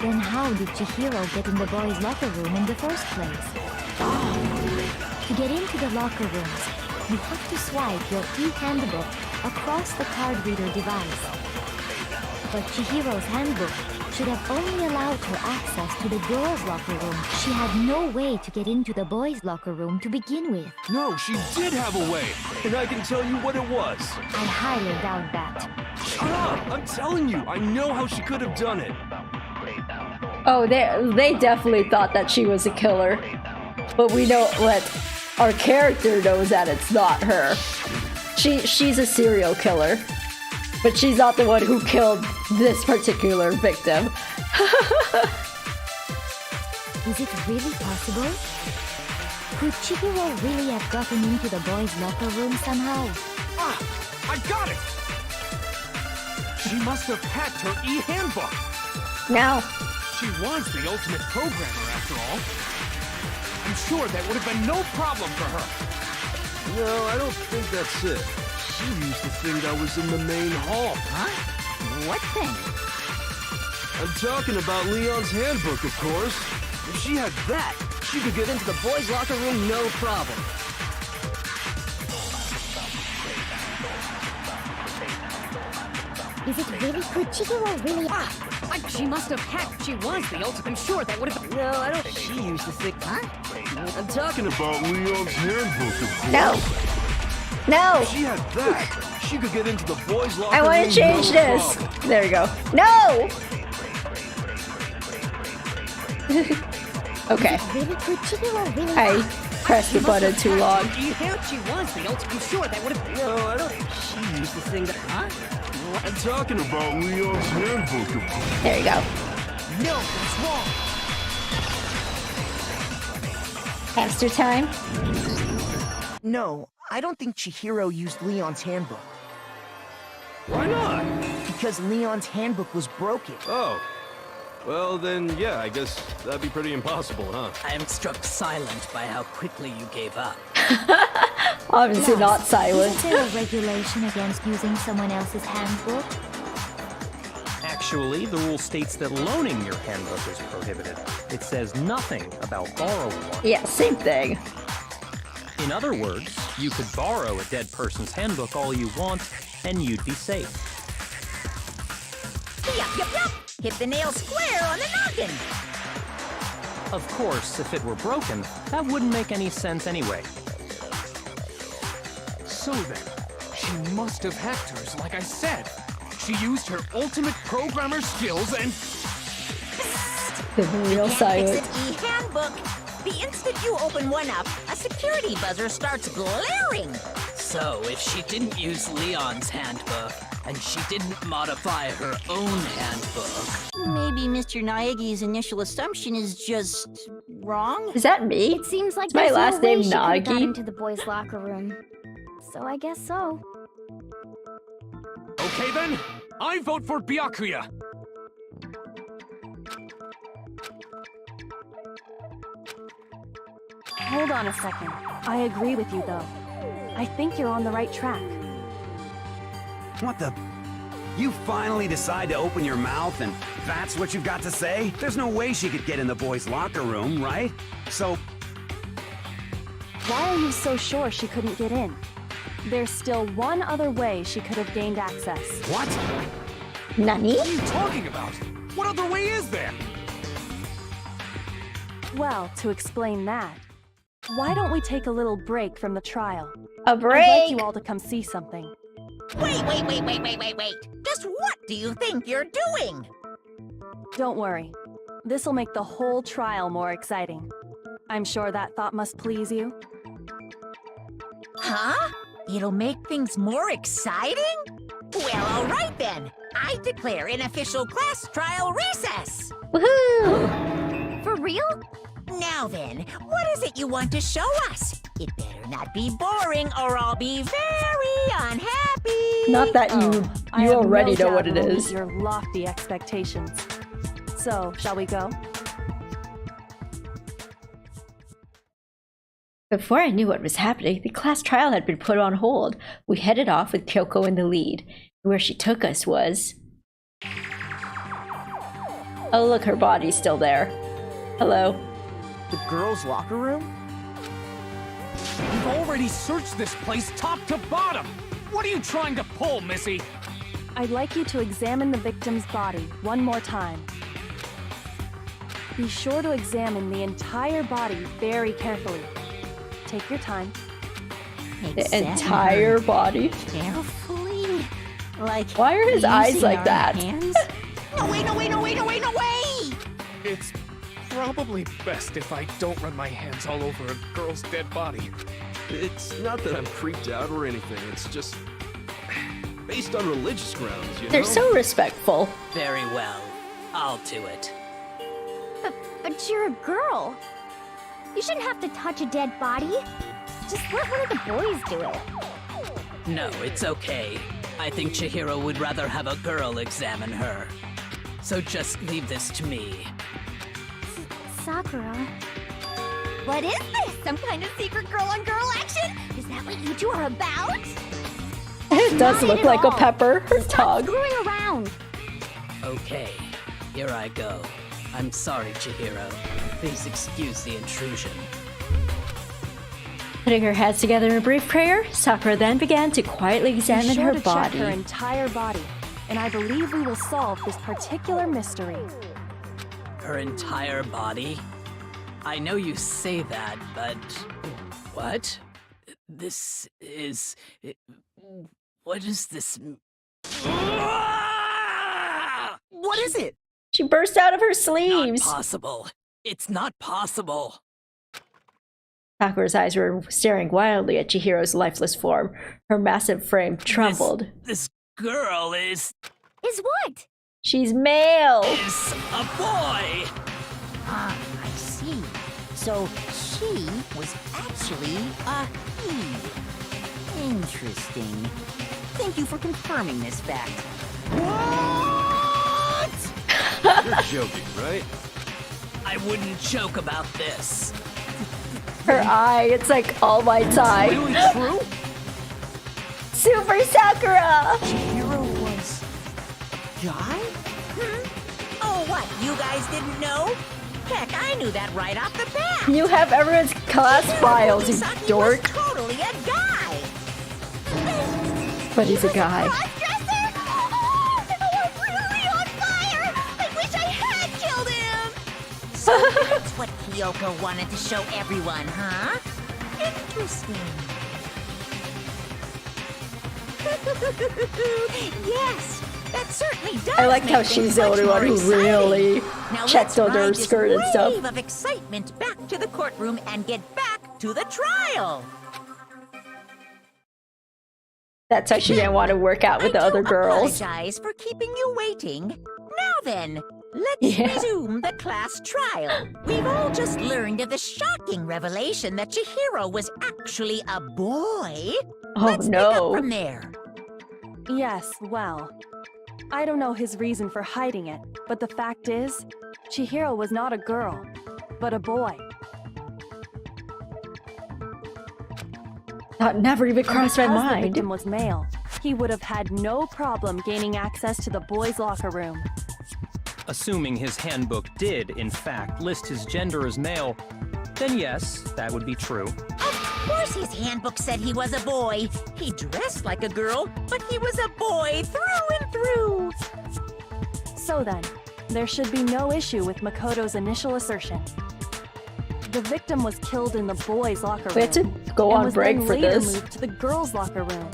then how did Chihiro get in the boys' locker room in the first place? To get into the locker rooms, you have to swipe your e-handbook across the card reader device. But Chihiro's handbook should have only allowed her access to the girls' locker room. She had no way to get into the boys' locker room to begin with. No, she did have a way, and I can tell you what it was. I highly doubt that. Shut up! I'm telling you, I know how she could have done it. Oh, they definitely thought that she was a killer. But we know what our character knows that it's not her. She's a serial killer. But she's not the one who killed this particular victim. Is it really possible? Could Chihiro really have gotten into the boys' locker room somehow? Ah! I got it! She must have hacked her e-handbook! Now, She was the ultimate programmer, after all. I'm sure that would have been no problem for her. No, I don't think that's it. She used the thing that was in the main hall. Huh? What thing? I'm talking about Leon's handbook, of course. If she had that, she could get into the boys' locker room no problem. Is it really? Could Chihiro really? She must have hacked. She was the ultimate. I'm sure that would have. No, I don't. She used the thing. Huh? I'm talking about Leon's handbook, of course. no. No! If she had that, she could get into the boys' locker I room want to change no this. problem. There we go. No! Okay. Really? Could Chihiro really? I pressed the button too long. She was the ultimate. I'm sure that would have. No, I don't. She used the thing that. Huh? I'm talking about Leon's handbook, of course. There you go. No, that's wrong. Hamster time? No, I don't think Chihiro used Leon's handbook. Why not? Because Leon's handbook was broken. Oh. Well, then, yeah, I guess that'd be pretty impossible, huh? I am struck silent by how quickly you gave up. Obviously not silent. Isn't there a regulation against using someone else's handbook? Actually, the rule states that loaning your handbook is prohibited. It says nothing about borrowing one. Yeah, same thing. In other words, you could borrow a dead person's handbook all you want, and you'd be safe. Yup. Hit the nail square on the noggin. Of course, if it were broken, that wouldn't make any sense anyway. So then, she must have hacked hers, like I said. She used her ultimate programmer skills and... The real silent. Fix an e-handbook. The instant you open one up, a security buzzer starts blaring. So, if she didn't use Leon's handbook, And she didn't modify her own handbook. Maybe Mr. Naegi's initial assumption is just wrong? Is that me? It seems like Is my there's last no way name she could've got Nagi? into the boys' locker room. So I guess so. Okay then, I vote for Byakuya. Hold on a second. I agree with you, though. I think you're on the right track. What the? You finally decide to open your mouth and that's what you've got to say? There's no way she could get in the boys' locker room, right? So, Why are you so sure she couldn't get in? There's still one other way she could have gained access. what? Nani? What are you talking about? What other way is there? Well, to explain that, why don't we take a little break from the trial? A I'd like break? you all to come see something. Wait. Just what do you think you're doing? Don't worry. This'll make the whole trial more exciting. I'm sure that thought must please you. Huh? It'll make things more exciting? Well, all right then. I declare an official class trial recess. Woohoo! For real? Now then, what is it you want to show us? It better not be boring or I'll be very unhappy. Not that I you have already no know what doubt it we'll meet is. your lofty expectations. So, shall we go? Before I knew what was happening, the class trial had been put on hold. We headed off with Kyoko in the lead. Where she took us was... Oh look, her body's still there. Hello. The girls' locker room? You've already searched this place top to bottom. What are you trying to pull, Missy? I'd like you to examine the victim's body one more time. Be sure to examine the entire body very carefully. Take your time. The entire body. Carefully. Like, Why are his eyes using like our that? hands? No way. It's probably best if I don't run my hands all over a girl's dead body. It's not that I'm creeped out or anything. It's just based on religious grounds, you They're know? so respectful. Very well. I'll do it. But you're a girl. You shouldn't have to touch a dead body. Just let one of the boys do it. No, it's okay. I think Chihiro would rather have a girl examine her. So just leave this to me. Sakura. What is this? Some kind of secret girl-on-girl action? Is that what you two are about? It does Not look at like a all. pepper. Her Stop tongue. screwing around. Okay, here I go. I'm sorry, Chihiro. Please excuse the intrusion. Putting her hands together in a brief prayer, Sakura then began to quietly Be examine sure her to check body. her entire body, and I believe we will solve this particular mystery. Her entire body? I know you say that, but... What? This is... What is this... What is it? She burst out of her Not sleeves. possible. It's not possible. Sakura's eyes were staring wildly at Chihiro's lifeless form. Her massive frame trembled. This girl is Is what? She's male. a boy! Ah, I see. So she was actually a he. Interesting. Thank you for confirming this fact. What? You're joking, right? I wouldn't joke about this. Her eye, it's like All Might's eye. Really true? Super Sakura! Chihiro was... guy? Oh, what? You guys didn't know? Heck, I knew that right off the bat. You have everyone's class files, you Misaki dork. was totally a guy. But he's a guy. Crossdresser? Oh, I'm really on fire! I wish I had killed him! So that's what Kyoko wanted to show everyone, huh? Interesting. Yes, that certainly does. I like how make she's things the much only one more who exciting. really Now checked let's under her ride this skirt and stuff. wave of excitement back to the courtroom and get back to the trial. That's why she didn't want to work out with the other girls. Apologize for keeping you waiting. Now then, let's resume the class trial. We've all just learned of the shocking revelation that Chihiro was actually a boy. Oh Let's pick up from there. Yes, well, I don't know his reason for hiding it, but the fact is, Chihiro was not a girl, but a boy. That never even crossed my Because mind. the victim was male, he would have had no problem gaining access to the boys' locker room. Assuming his handbook did, in fact, list his gender as male, then yes, that would be true. Of course his handbook said he was a boy. He dressed like a girl, but he was a boy through and through. So then, there should be no issue with Makoto's initial assertion. The victim was killed in the boys' locker room. We have to go and on was break then for later this. moved to the girls' locker room.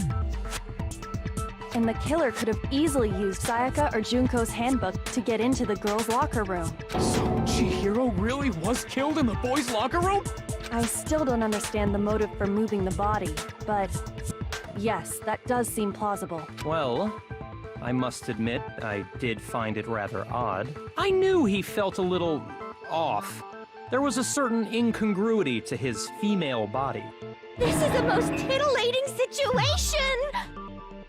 And the killer could have easily used Sayaka or Junko's handbook to get into the girls' locker room. So Chihiro really was killed in the boys' locker room? I still don't understand the motive for moving the body, but yes, that does seem plausible. Well, I must admit, I did find it rather odd. I knew he felt a little off. There was a certain incongruity to his female body. This is a most titillating situation!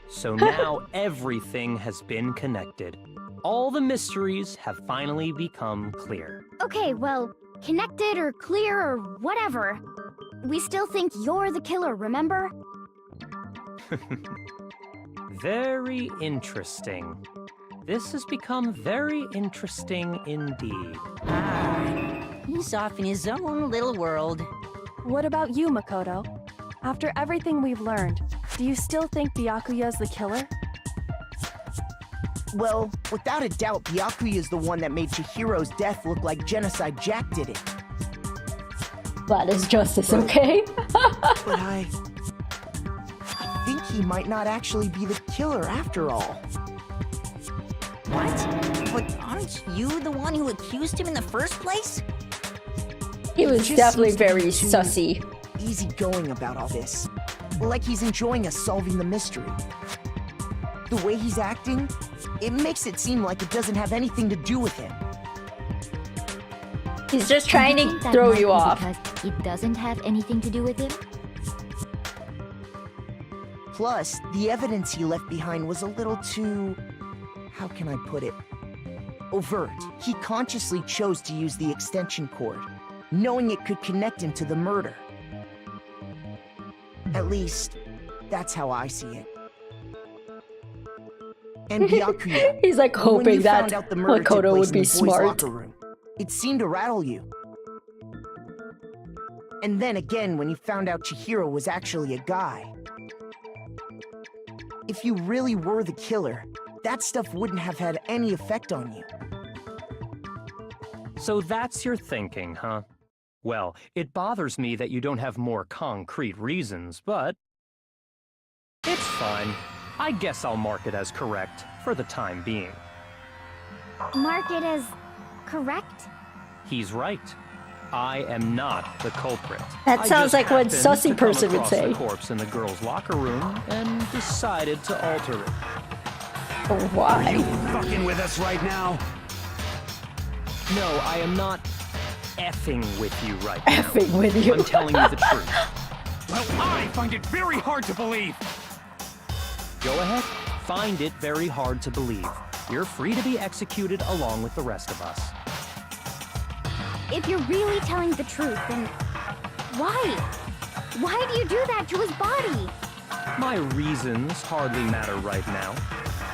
So now everything has been connected. All the mysteries have finally become clear. Okay, well, connected or clear or whatever. We still think you're the killer, remember? Very interesting. This has become very interesting indeed. He's off in his own little world. What about you, Makoto? After everything we've learned, do you still think Byakuya's the killer? Well, without a doubt, Byakuya is the one that made Chihiro's death look like Genocide Jack did it. That is justice, okay? But I think he might not actually be the killer after all. What? But aren't you the one who accused him in the first place? He was just definitely seems to very be too sussy. Easygoing about all this. Like he's enjoying us solving the mystery. The way he's acting, it makes it seem like it doesn't have anything to do with him. He's just trying to throw you off. Because it doesn't have anything to do with him? Plus, the evidence he left behind was a little too... how can I put it? Overt. He consciously chose to use the extension cord, knowing it could connect him to the murder. At least, that's how I see it. And Byakuya, He's like when hoping you that found out the murder took Makoto place would in be the boys' smart. locker room, it seemed to rattle you. And then again when you found out Chihiro was actually a guy. If you really were the killer, that stuff wouldn't have had any effect on you. So that's your thinking, huh? Well, it bothers me that you don't have more concrete reasons, but it's fine. I guess I'll mark it as correct for the time being. Mark it as correct? He's right. I am not the culprit. That I sounds just like what happened sussy to come person would across say. the corpse in the girls' locker room and decided to alter it. Why? Are you fucking with us right now? No, I am not effing with you right now. Effing with you. I'm telling you the truth. Well, I find it very hard to believe. Go ahead. Find it very hard to believe. You're free to be executed along with the rest of us. If you're really telling the truth, then why? Why do you do that to his body? My reasons hardly matter right now.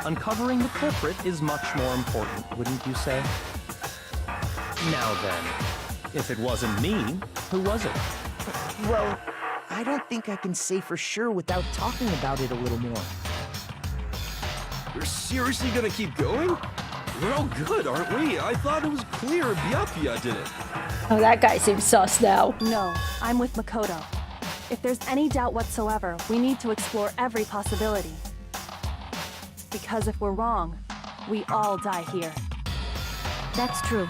Uncovering the culprit is much more important, wouldn't you say? Now then, if it wasn't me, who was it? Well, I don't think I can say for sure without talking about it a little more. We're seriously gonna keep going? We're all good, aren't we? I thought it was clear Byakuya did it. Oh, that guy seems sus now. No, I'm with Makoto. If there's any doubt whatsoever, we need to explore every possibility. Because if we're wrong, we all die here. That's true.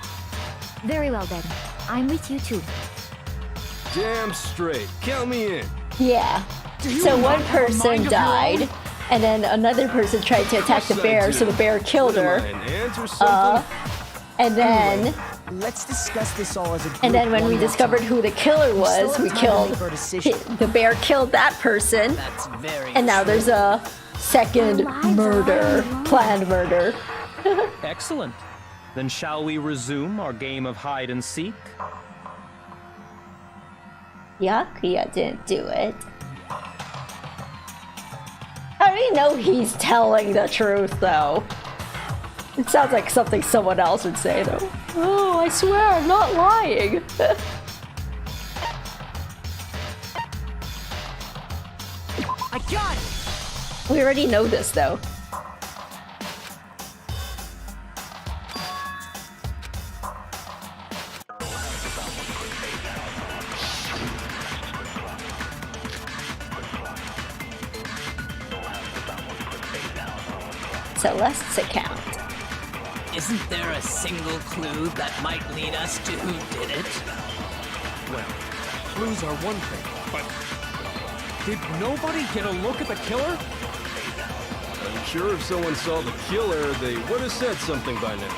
Very well then. I'm with you too. Damn straight. Count me in. Yeah. So one person died, And then another person tried to attack the bear, so the bear killed her. And then... Let's discuss this all as a group. And then when we one more discovered time. who the killer was, we killed... The bear killed that person. That's very And now there's a second murder. Planned murder. Excellent. Then shall we resume our game of hide and seek? Yakuya didn't do it. How do we know he's telling the truth, though? It sounds like something someone else would say, though. Oh, I swear I'm not lying. I got it! We already know this, though. Celeste's account. Isn't there a single clue that might lead us to who did it? Well, clues are one thing, but did nobody get a look at the killer? I'm sure if someone saw the killer, they would have said something by now.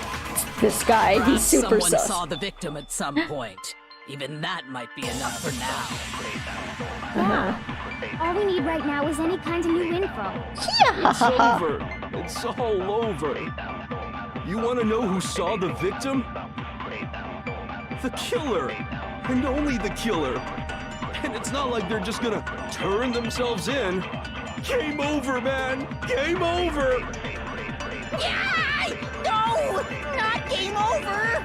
This guy, he's Perhaps super someone sus. saw the victim at some point. Even that might be enough for now. All we need right now is any kind of new info. It's over. It's all over. You want to know who saw the victim? The killer. And only the killer. And it's not like they're just gonna turn themselves in. Game over, man. Game over. Yeah! No! Not game over!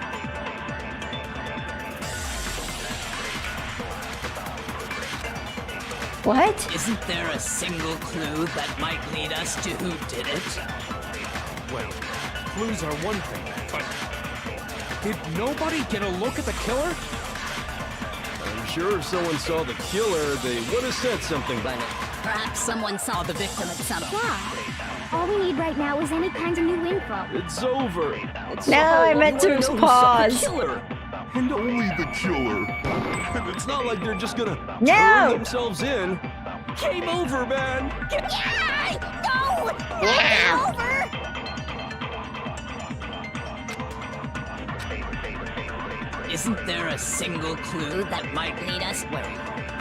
What? Isn't there a single clue that might lead us to who did it? Well, clues are one thing, but did nobody get a look at the killer? I'm sure if someone saw the killer, they would have said something by now. Perhaps someone saw the victim at some point. Yeah. All we need right now is any kind of new info. It's over. It's No, I meant to pause. And only the killer. And it's not like they're just gonna No! turn themselves in. Game over, man. Yeah! No! Not game over! Isn't there a single clue that might lead us?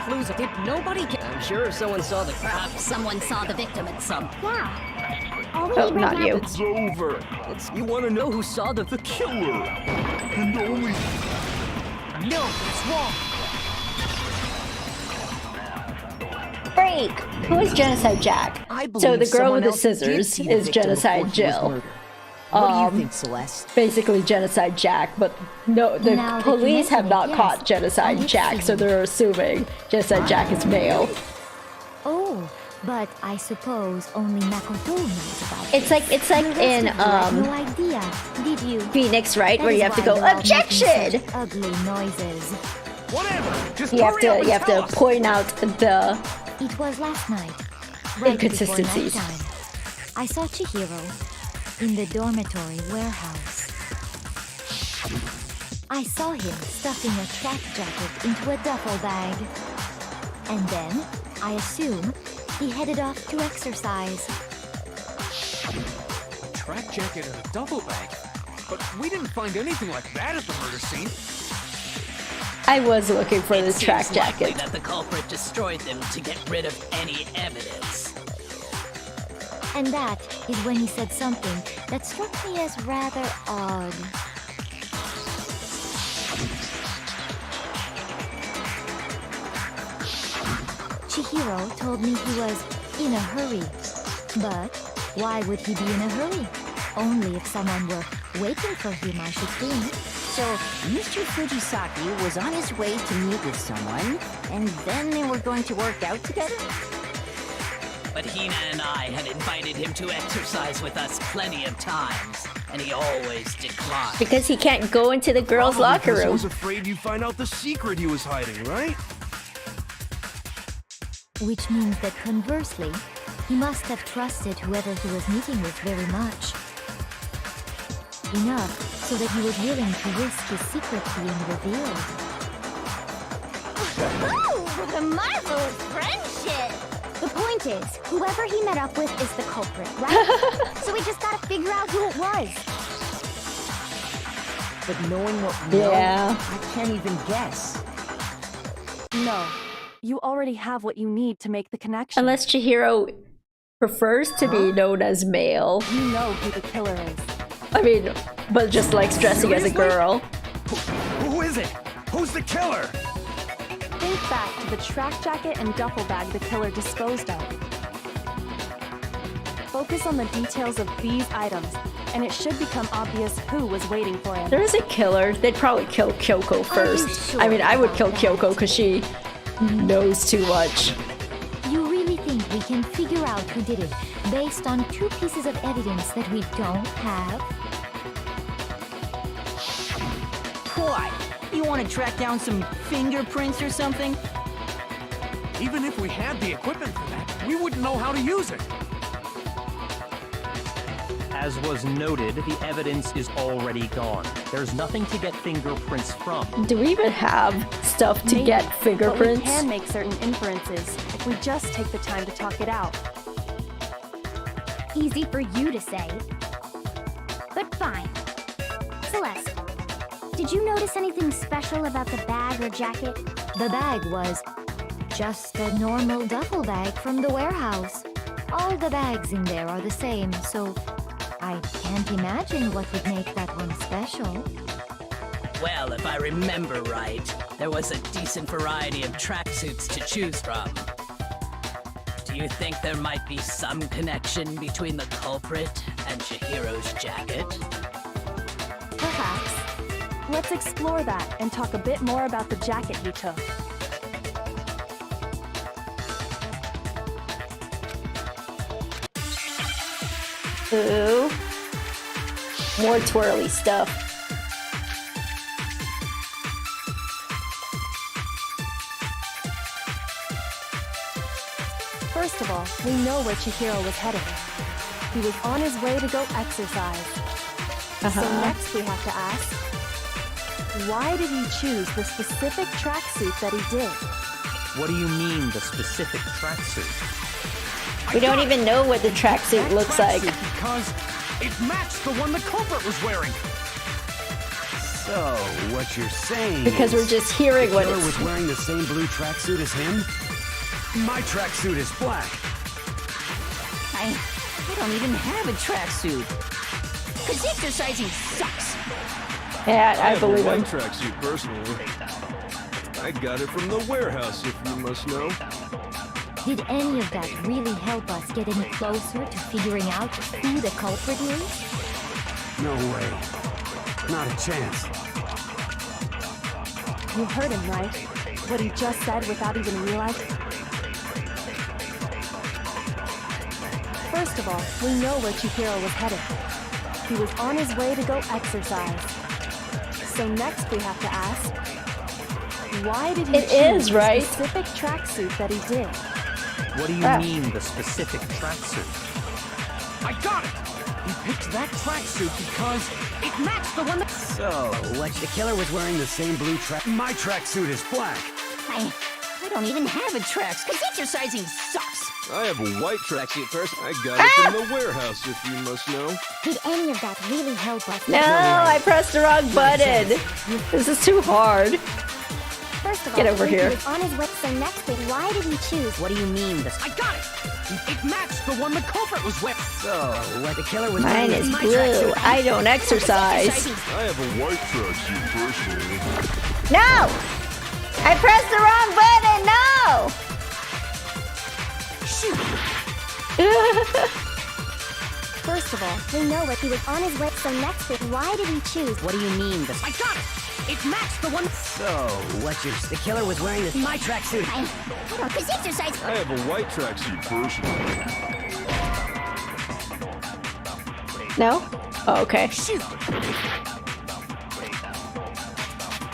Clues. Did nobody get... I'm sure if someone saw the... Perhaps someone saw the victim at some point. Yeah. All we Oh, need right not now you. It's over. You want to know who saw the killer? And only... No, it's wrong. Break! Who is Genocide Jack? I So believe the girl someone with the else did scissors see the is victim Genocide before he was Jill. murdered. What do you think, Celeste? Basically Genocide Jack, but no, the Now that you police have mention not it, yes, caught I Genocide did Jack, see so him. they're assuming Genocide Jack is male. Oh, but I suppose only Makoto knows about It's like the rest in of you had no idea, did you? Phoenix, right? That Where you is have to why go they're all making objection. such ugly noises. Whatever. Just You have hurry up to and tell to us. point out the It was last night, right before inconsistencies. nighttime. I saw Chihiro in the dormitory warehouse. I saw him stuffing a track jacket into a duffel bag. And then, I assume, he headed off to exercise. A track jacket and a duffel bag. But we didn't find anything like that at the murder scene. I was looking for this Seems track likely jacket. that the culprit destroyed them to get rid of any evidence. And that is when he said something that struck me as rather odd. Chihiro told me he was in a hurry. But why would he be in a hurry? Only if someone were waiting for him, I should think. So, Mr. Fujisaki was on his way to meet with someone, and then they were going to work out together? But Hina and I had invited him to exercise with us plenty of times, and he always declined. Because he can't go into the girls' Probably locker because he room. was afraid you'd find out the secret he was hiding, right? Which means that conversely, he must have trusted whoever he was meeting with very much. Enough so that he was willing to risk his secret being revealed. Ooh, the marvelous friendship! The point is, whoever he met up with is the culprit, right? So we just gotta figure out who it was. But knowing what we know, Yeah. I can't even guess. No. You already have what you need to make the connection. Unless Chihiro prefers to be known as male. You know who the killer is. I mean, but just likes dressing as a girl. Who is it? Who's the killer? Think back to the track jacket and duffel bag the killer disposed of. Focus on the details of these items, and it should become obvious who was waiting for him. There is a killer. They'd probably kill Kyoko first. sure I mean, I would kill about that? Kyoko because she knows too much. You really think we can figure out who did it based on 2 pieces of evidence that we don't have? What? You want to track down some fingerprints or something? Even if we had the equipment for that, we wouldn't know how to use it. As was noted, the evidence is already gone. There's nothing to get fingerprints from. Do we even have stuff to Maybe, get But we fingerprints? can make certain inferences if we just take the time to talk it out. Easy for you to say. But fine. Celeste, did you notice anything special about the bag or jacket? The bag was just a normal duffel bag from the warehouse. All the bags in there are the same, so I can't imagine what would make that one special. Well, if I remember right, there was a decent variety of tracksuits to choose from. Do you think there might be some connection between the culprit and Chihiro's jacket? Perhaps. Let's explore that and talk a bit more about the jacket he took. Ooh. More twirly stuff. First of all, we know where Chihiro was headed. He was on his way to go exercise. So next we have to ask, why did he choose the specific tracksuit that he did? What do you mean, the specific tracksuit? We don't even know what the tracksuit looks like. Because it matched the one the culprit was wearing. So, what you're saying Because we're is just hearing the what killer it's... was wearing the same blue tracksuit as him? My tracksuit is black. I don't even have a tracksuit. Cause exercising sucks. Yeah, I have believe a white him. tracksuit personally. I got it from the warehouse, if you must know. Did any of that really help us get any closer to figuring out who the culprit is? No way. Not a chance. You heard him, right? What he just said without even realizing. First of all, we know where Chihiro was headed. He was on his way to go exercise. So next we have to ask, why did he It choose is, right? the specific tracksuit that he did? What do you Ah. mean, the specific tracksuit? I got it! He picked that tracksuit because it matched the one that... So, what the killer was wearing the same blue track. My tracksuit is black. I don't even have a tracks, cause exercising sucks. I have a white tracksuit first. I got it from the warehouse, if you must know. Did any of that really help us? No, I pressed the wrong button. This is too hard. First of all, Get over here. he was on his way, so next week, why did he choose? What do you mean, the I got it! It matched the one the culprit was wearing. So, what the killer was Mine wearing is my blue. tracksuit. I don't exercise. I have a white tracksuit personally. No! I pressed the wrong button! No! First of all, we know what he was on his way, so next week, why did he choose? What do you mean, the I got it! It matched the one... So, what the killer was wearing my tracksuit. I don't, cause exercise. I have a white tracksuit personally. No? Oh, okay.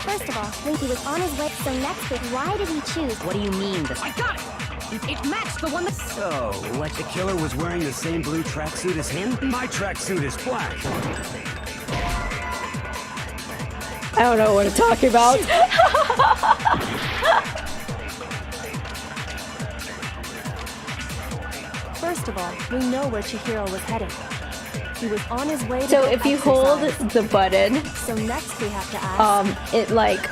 First of all, when he was on his way, so next week, why did he choose? What do you mean, the I got it! It matched the one that... So, what the killer was wearing the same blue tracksuit as him? My tracksuit is black. I don't know what I'm talking about. First of all, we know where Chihiro was heading. He was on his way to So go if you hold exercise. the button, So next we have to ask, it like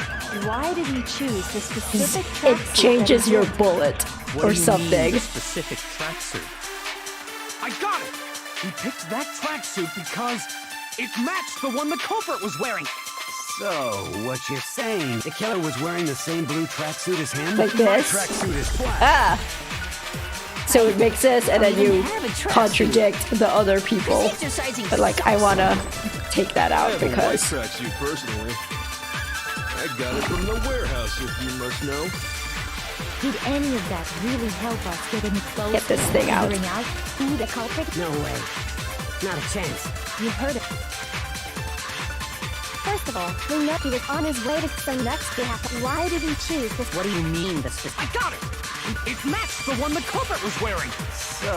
why did he choose the specific it tracksuit changes that he your did? bullet What or do you something. mean, the specific tracksuit? I got it! He picked that tracksuit because it matched the one the culprit was wearing. So, what you're saying, the killer was wearing the same blue tracksuit as him? Like My this? tracksuit is black. Ah. So it makes this, and then you have a tracksuit. contradict the other people. Exercising But like, I wanna take that I out have a white because tracksuit personally. I got it from the warehouse, if you must know. Did any of that really help us get any closer Get this to thing out. figuring out who the culprit is? No way. Not a chance. You heard it. First of all, we know he was on his way to. So next we have to. Why did he choose this? What do you mean, the specific? I got it! It matched the one the culprit was wearing. So,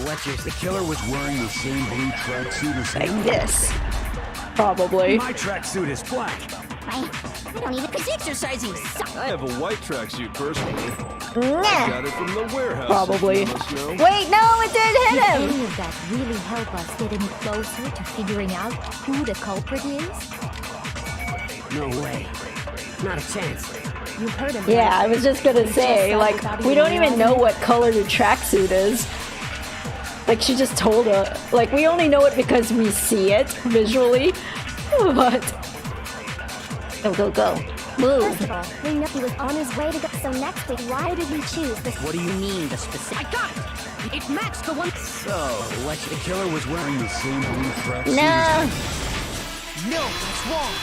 what you're... The killer was wearing the same blue tracksuit as like him? this. Probably. My tracksuit is black. I don't even. Because exercising sucks. I have a white tracksuit personally. Nah. Got it from the warehouse. Probably. if you must know. Wait, no, it didn't hit Did him! any of that really help us get any closer to figuring out who the culprit is? No way. Not a chance. You heard him. Yeah, right? I was just gonna just say, said like, without we even don't even know realizing what color the tracksuit is. Like, she just told us. Like, we only know it because we see it visually. But. Go, go, go. Move. First of all, we know he was on his way to go. So next week, why did he choose this? What do you mean, the specific? I got it! It matched the one. So, what... The killer was wearing the same blue tracksuit No. as him? No, that's wrong.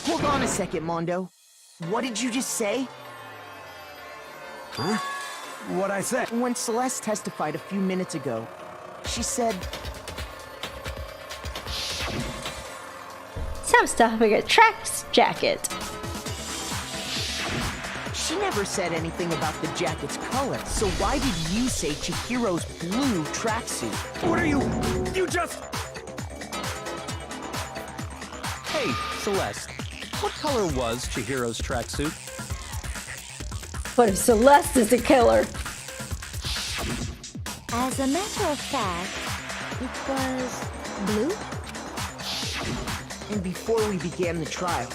Hold on a second, Mondo. What did you just say? Huh? What'd I say? When Celeste testified a few minutes ago, she said, Some stuff like a tracks jacket. she never said anything about the jacket's color. So why did you say Chihiro's blue tracksuit? What are you... You just... Hey, Celeste, what color was Chihiro's tracksuit? But if Celeste is the killer. As a matter of fact, it was blue? And before we began the trial,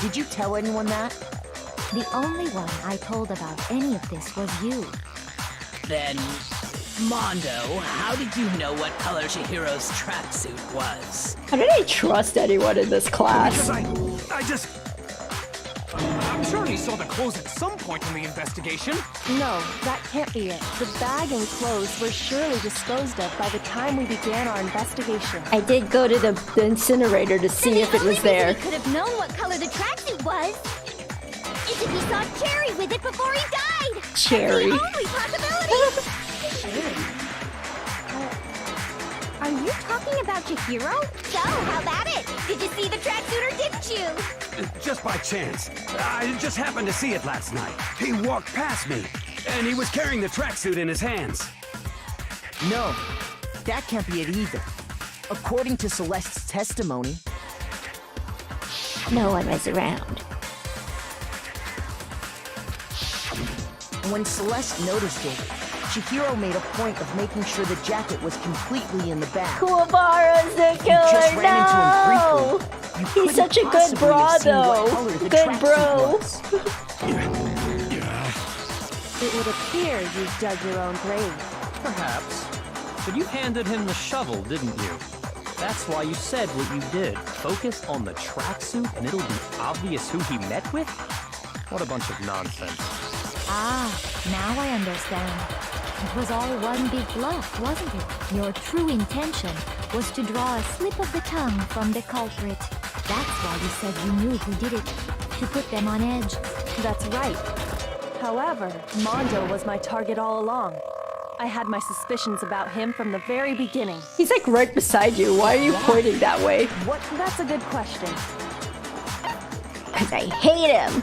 did you tell anyone that? The only one I told about any of this was you. Then, Mondo, how did you know what color Chihiro's tracksuit was? How did I trust anyone in this class? Because I just... I'm sure he saw the clothes at some point in the investigation. No, that can't be it. The bag and clothes were surely disposed of by the time we began our investigation. I did go to the incinerator to see if it was there. He could have known what color the tracksuit was. Is if he saw Cherry with it before he died. Cherry. That's the only possibility. Are you talking about Chihiro? So, how about it? Did you see the tracksuit or didn't you? Just by chance. I just happened to see it last night. He walked past me, and he was carrying the tracksuit in his hands. No, that can't be it either. According to Celeste's testimony, No one was around. when Celeste noticed it, Chihiro made a point of making sure the jacket was completely in the bag. Kuwabara's the You just killer, ran into him no! briefly. You He's couldn't such a good possibly bro, have seen what though. color the Good tracksuit bro. was. It would appear you've dug your own grave. Perhaps. But you handed him the shovel, didn't you? That's why you said what you did. Focus on the tracksuit and it'll be obvious who he met with? What a bunch of nonsense. Ah, now I understand. It was all one big bluff, wasn't it? Your true intention was to draw a slip of the tongue from the culprit. That's why you said you knew who did it, to put them on edge. That's right. However, Mondo was my target all along. I had my suspicions about him from the very beginning. He's like right beside you. Why are you pointing that way? What? That's a good question. Because I hate him.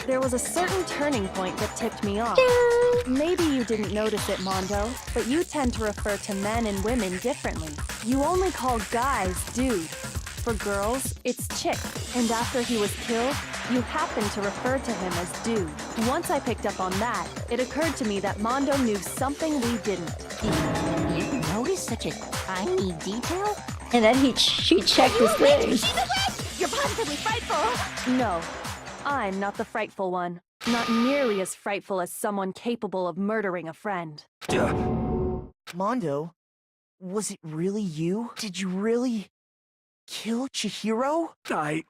There was a certain turning point that tipped me off. Maybe you didn't notice it, Mondo, but you tend to refer to men and women differently. You only call guys dude. For girls, it's Chick. And after he was killed, you happened to refer to him as Dude. Once I picked up on that, it occurred to me that Mondo knew something we didn't. You noticed such a tiny detail? And then she checked his thing. She's a witch! You're positively frightful! No, I'm not the frightful one. Not nearly as frightful as someone capable of murdering a friend. Mondo, was it really you? Did you really kill Chihiro? I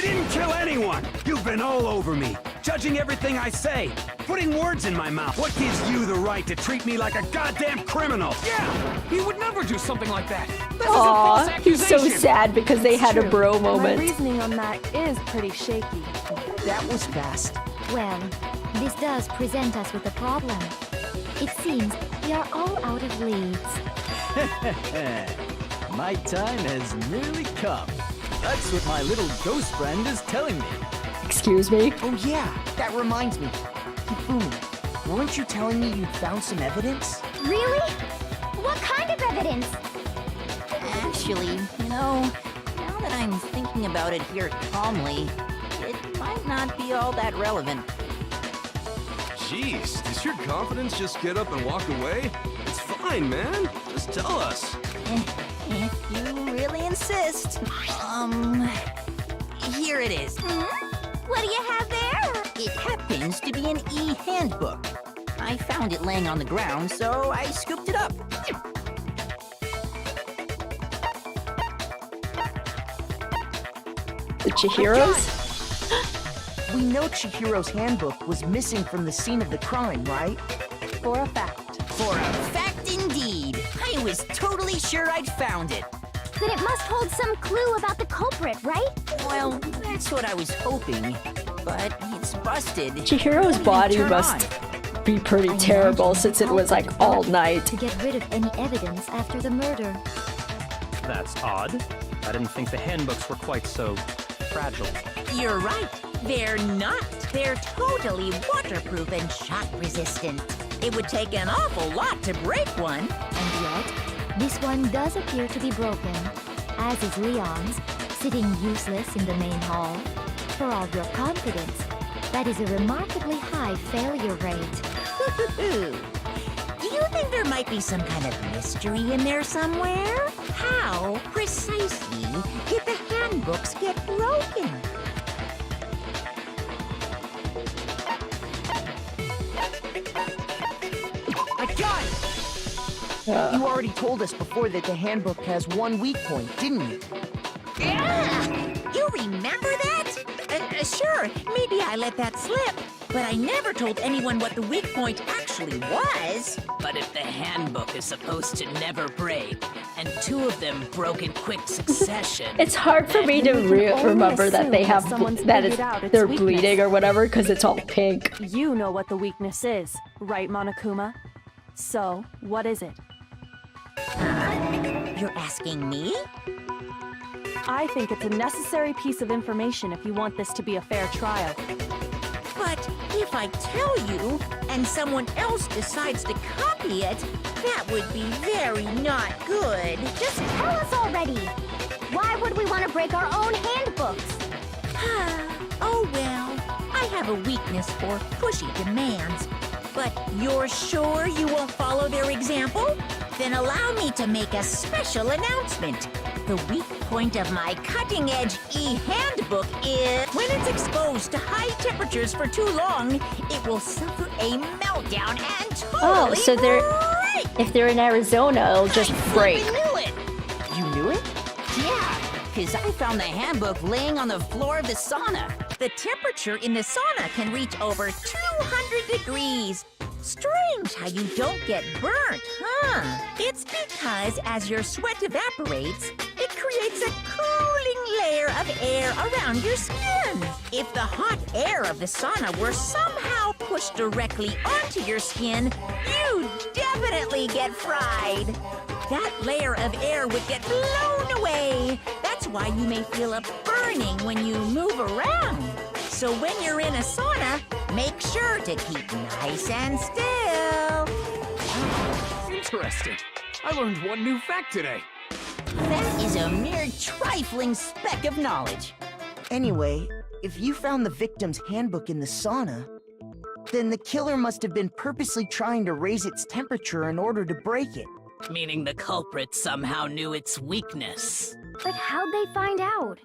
didn't kill anyone! You've been all over me, judging everything I say, putting words in my mouth. What gives you the right to treat me like a goddamn criminal? Yeah! He would never do something like that! This is a false Aw, he's so accusation! sad because they had a True. bro My moment. reasoning on that is pretty shaky. That was fast. Well, this does present us with a problem. It seems we are all out of leads. My time has nearly come. That's what my little ghost friend is telling me. Excuse me? Oh yeah, that reminds me. Hifumi, weren't you telling me you'd found some evidence? Really? What kind of evidence? Actually, now that I'm thinking about it here calmly, it might not be all that relevant. Jeez, does your confidence just get up and walk away? It's fine, man. Just tell us. If you really insist. Here it is. What do you have there? It happens to be an e-handbook. I found it laying on the ground, so I scooped it up. The Chihiros? We know Chihiro's handbook was missing from the scene of the crime, right? For a fact. For a fact indeed. I was totally sure I'd found it. Then it must hold some clue about the culprit, right? Well, that's what I was hoping. But it's busted. Chihiro's body must be pretty terrible since it was like all night. To get rid of any evidence after the murder. That's odd. I didn't think the handbooks were quite so fragile. You're right. They're not. They're totally waterproof and shock resistant. It would take an awful lot to break one. And yet, this one does appear to be broken, as is Leon's, sitting useless in the main hall. For all your confidence, that is a remarkably high failure rate. Do you think there might be some kind of mystery in there somewhere? How precisely did the handbooks get broken? I got it! You already told us before that the handbook has one weak point, didn't you? You remember that? Sure, maybe I let that slip. But I never told anyone what the weak point actually was. But if the handbook is supposed to never break, and two of them broke in quick succession... It's hard for me to remember that they have they're bleeding or whatever because it's all pink. You know what the weakness is, right, Monokuma? So, what is it? You're asking me? I think it's a necessary piece of information if you want this to be a fair trial. But if I tell you, and someone else decides to copy it, that would be very not good. Just tell us already. Why would we want to break our own handbooks? Oh well, I have a weakness for pushy demands. But you're sure you won't follow their example? Then allow me to make a special announcement. The weak point of my cutting-edge e-handbook is when it's exposed to high temperatures for too long, it will suffer a meltdown and totally So if they're in Arizona, it'll just break. I knew it! You knew it? Yeah, because I found the handbook laying on the floor of the sauna. The temperature in the sauna can reach over 200 degrees. Strange how you don't get burnt, huh? It's because as your sweat evaporates, it creates a cooling layer of air around your skin. If the hot air of the sauna were somehow pushed directly onto your skin, you'd definitely get fried. That layer of air would get blown away. That's why you may feel a burning when you move around. So when you're in a sauna, make sure to keep nice and still. Interesting. I learned one new fact today. That is is a mere trifling speck of knowledge. Anyway, if you found the victim's handbook in the sauna, then the killer must have been purposely trying to raise its temperature in order to break it. Meaning the culprit somehow knew its weakness. But how'd they find out?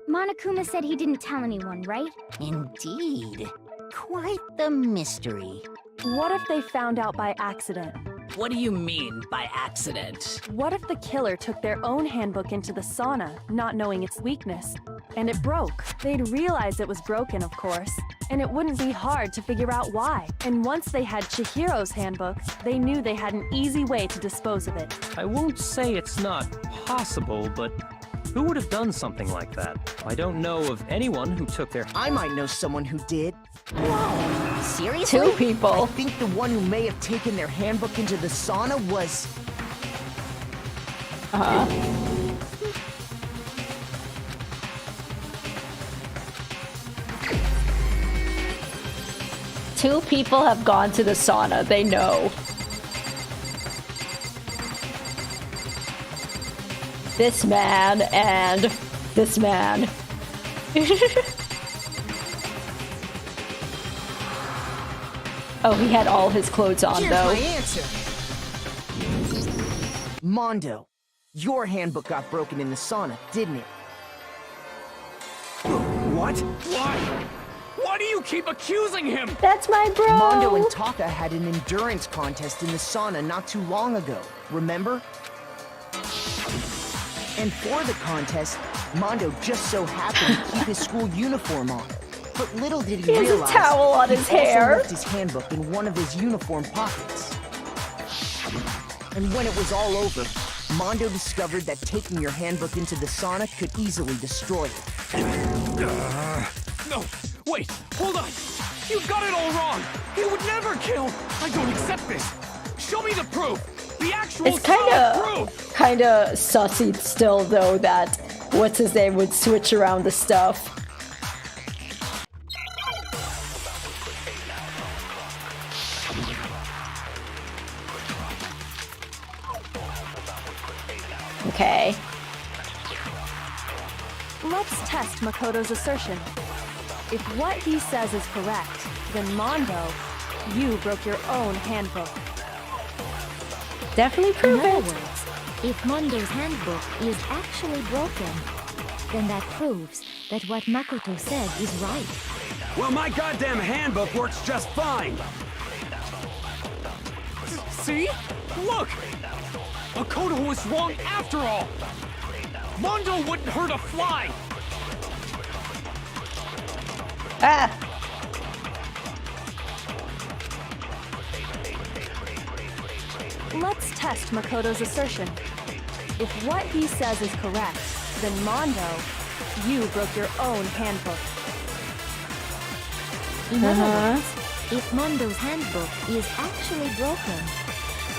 Monokuma said he didn't tell anyone, right? Indeed. Quite the mystery. What if they found out by accident? What do you mean by accident? What if the killer took their own handbook into the sauna, not knowing its weakness, and it broke? They'd realize it was broken, of course, and it wouldn't be hard to figure out why. And once they had Chihiro's handbook, they knew they had an easy way to dispose of it. I won't say it's not possible, but who would have done something like that? I don't know of anyone who took their... I might know someone who did. Whoa! Seriously? 2 people. I think the one who may have taken their handbook into the sauna was... Two people have gone to the sauna. They know. This man and this man. Oh, he had all his clothes on, Here's though. my answer. Mondo, your handbook got broken in the sauna, didn't it? What? Why? Why do you keep accusing him? That's my bro. Mondo and Taka had an endurance contest in the sauna not too long ago, remember? And for the contest, Mondo just so happened to keep his school uniform on. But little did he He has a realize towel on his he also hair. left his handbook in one of his uniform pockets. And when it was all over, Mondo discovered that taking your handbook into the sauna could easily destroy it. No, wait, hold on. You got it all wrong. He would never kill. I don't accept this. Show me the proof. The actual It's solid proof. kind of sussy still, though, that what's his name would switch around the stuff. Okay. Let's test Makoto's assertion. If what he says is correct, then Mondo, you broke your own handbook. Definitely prove In other it. words, if Mondo's handbook is actually broken, then that proves that what Makoto said is right. Well, my goddamn handbook works just fine. See? Look! Makoto was wrong after all! Mondo wouldn't hurt a fly! Ah! Let's test Makoto's assertion. If what he says is correct, then Mondo, you broke your own handbook. In other words, if Mondo's handbook is actually broken,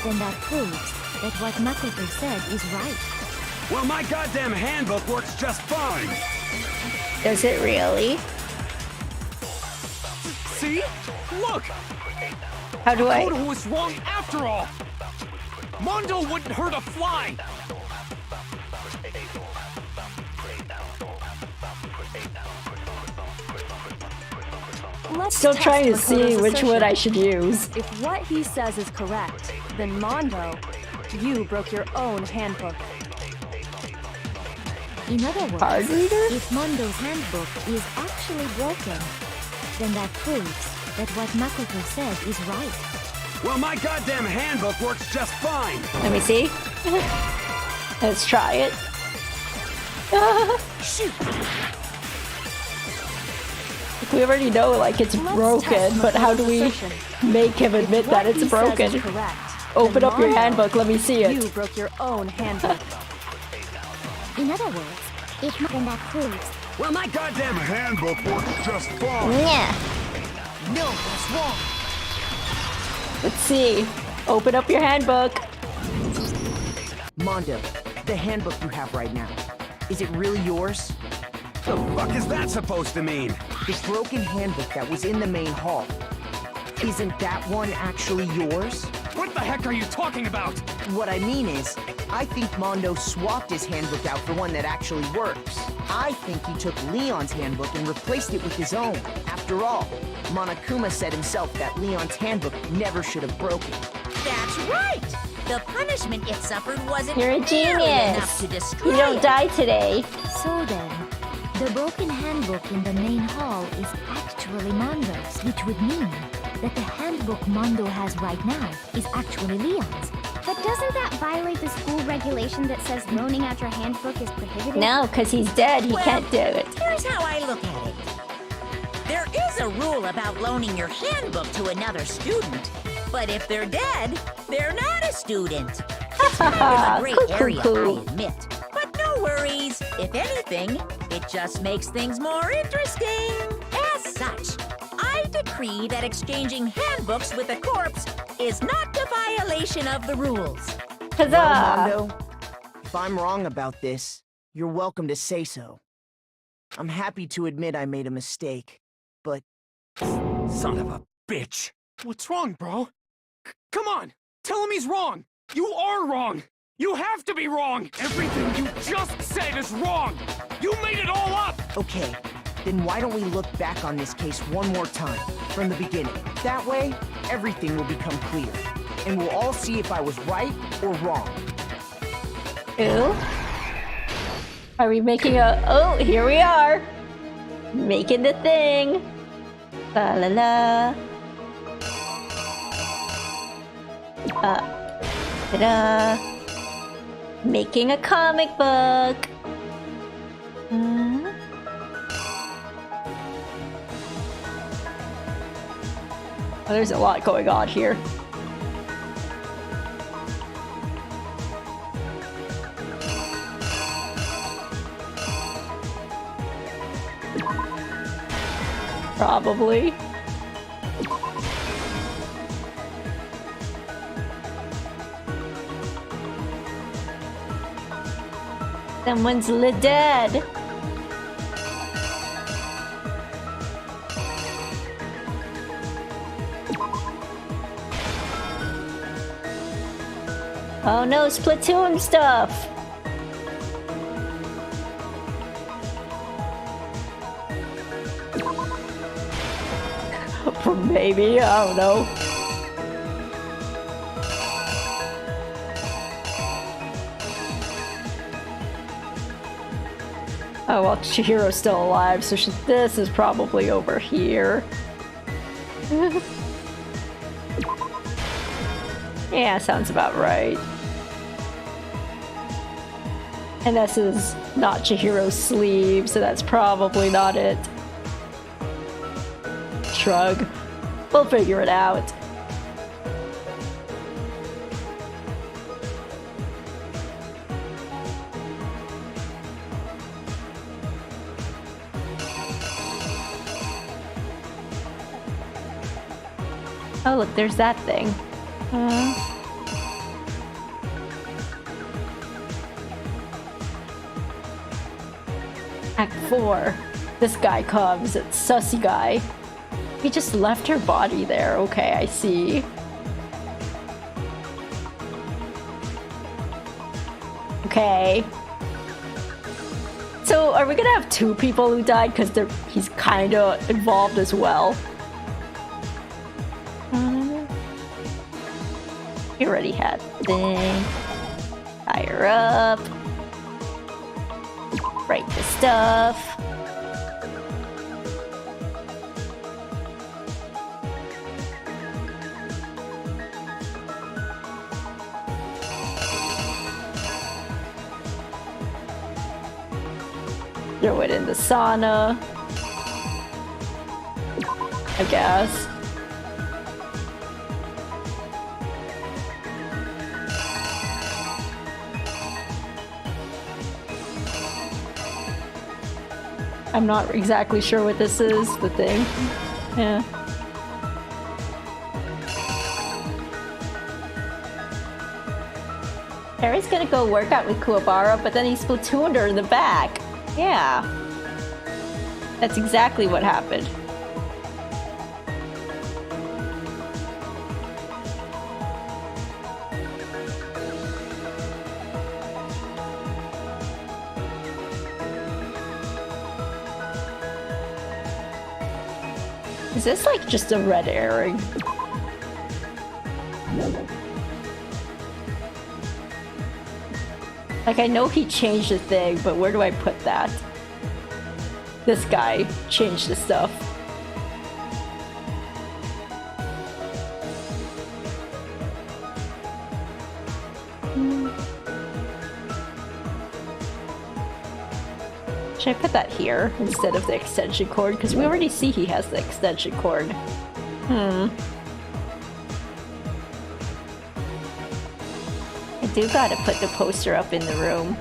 then that proves that what Makoto said is right. Well, my goddamn handbook works just fine. Does it really? See? Look! How do I... Makoto was wrong after all! Mondo wouldn't hurt a fly! Let's Still test trying to see Makoto's which one I assertion. should use. If what he says is correct, then Mondo, you broke your own handbook. In other words, Card reader? if Mondo's handbook is actually broken, then that proves that what Makoto said is right. Well, my goddamn handbook works just fine. Let me see. Let's try it. Shoot! We already know, like, it's Let's broken, test but how do we Makoto's assertion. make him If admit what that it's he says broken? is correct, Open then up your Mondo, handbook, let me see it. You broke your own handbook. In other words, if then that proves Well, my goddamn Handbook works just fine. Yeah. No, that's wrong. Let's see. Open up your handbook. Mondo, the handbook you have right now, is it really yours? The fuck is that supposed to mean? The broken handbook that was in the main hall. Isn't that one actually yours? What the heck are you talking about? What I mean is, I think Mondo swapped his handbook out for one that actually works. I think he took Leon's handbook and replaced it with his own. After all, Monokuma said himself that Leon's handbook never should have broken. That's right! The punishment it suffered wasn't You're a nearly enough genius. to destroy You don't it. die today. So then, the broken handbook in the main hall is actually Mondo's, which would mean that the handbook Mondo has right now is actually Leon's. But doesn't that violate the school regulation that says loaning out your handbook is prohibited? No, because he's dead. He Well, can't do it. Here's how I look at it. There is a rule about loaning your handbook to another student, but if they're dead, they're not a student. It's kind of a gray area, I admit. But no worries. If anything, it just makes things more interesting. As such, I decree that exchanging handbooks with a corpse is not a violation of the rules. Huzzah! Well, Mondo, if I'm wrong about this, you're welcome to say so. I'm happy to admit I made a mistake, but... Son of a bitch. What's wrong, bro? Come on, tell him he's wrong. You are wrong. You have to be wrong. Everything you just said is wrong. You made it all up. Okay, then why don't we look back on this case one more time, from the beginning. That way, everything will become clear, and we'll all see if I was right or wrong. Ooh. Are we making a... Oh, here we are. Making the thing. La la la. Ta-da. Making a comic book. Oh, there's a lot going on here. Probably. Someone's dead. Oh no, Splatoon stuff! Maybe, I don't know. Oh well, Chihiro's still alive, so this is probably over here. Yeah, sounds about right. And this is not Chihiro's sleeve, so that's probably not it. Shrug. We'll figure it out. Oh look, there's that thing. Act 4. This guy comes. It's Sussy guy. He just left her body there. Okay, I see. Okay. So, are we gonna have two people who died? Because he's kind of involved as well. He already had the thing. Tie her up. Write the stuff. Throw it in the sauna. I guess. I'm not exactly sure what this is, the thing. Yeah. Harry's gonna go work out with Kuwabara, but then he Splatooned her in the back. Yeah. That's exactly what happened. Is this like just a red herring? Like, I know he changed the thing, but where do I put that? This guy changed the stuff. Should I put that here instead of the extension cord? Because we already see he has the extension cord. I do gotta put the poster up in the room.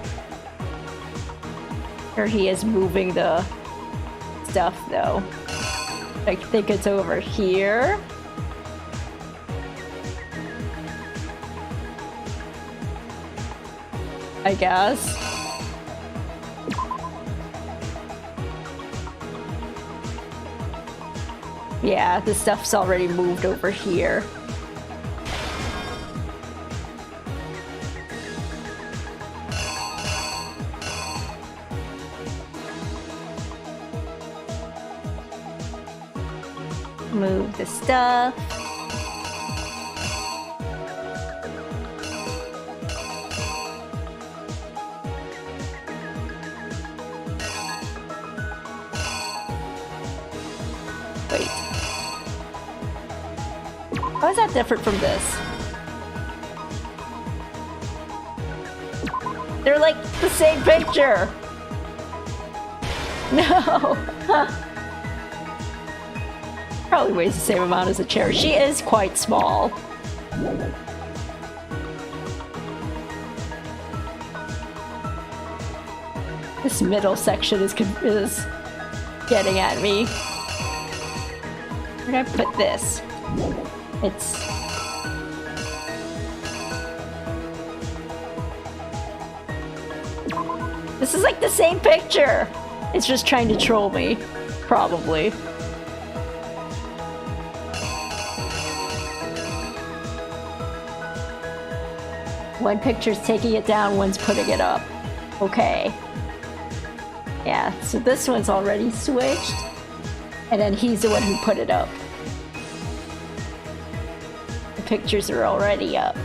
Here he is moving the stuff though. I think it's over here. I guess. Yeah, the stuff's already moved over here. Move the stuff. Wait. How is that different from this? They're like the same picture. No. Probably weighs the same amount as a chair. She is quite small. This middle section is getting at me. Where did I put this? It's... This is like the same picture! It's just trying to troll me. Probably. One picture's taking it down, one's putting it up. Okay. Yeah, so this one's already switched. And then he's the one who put it up. The pictures are already up.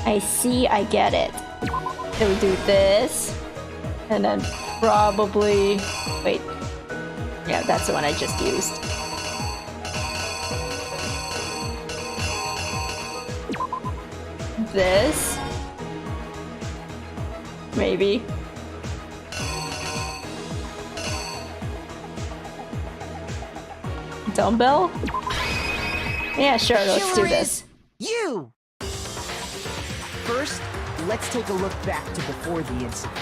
I see, I get it. So we do this. And then probably... Wait. Yeah, that's the one I just used. This. Maybe. Dumbbell? Yeah, sure, let's do this. You! First, let's take a look back to before the incident.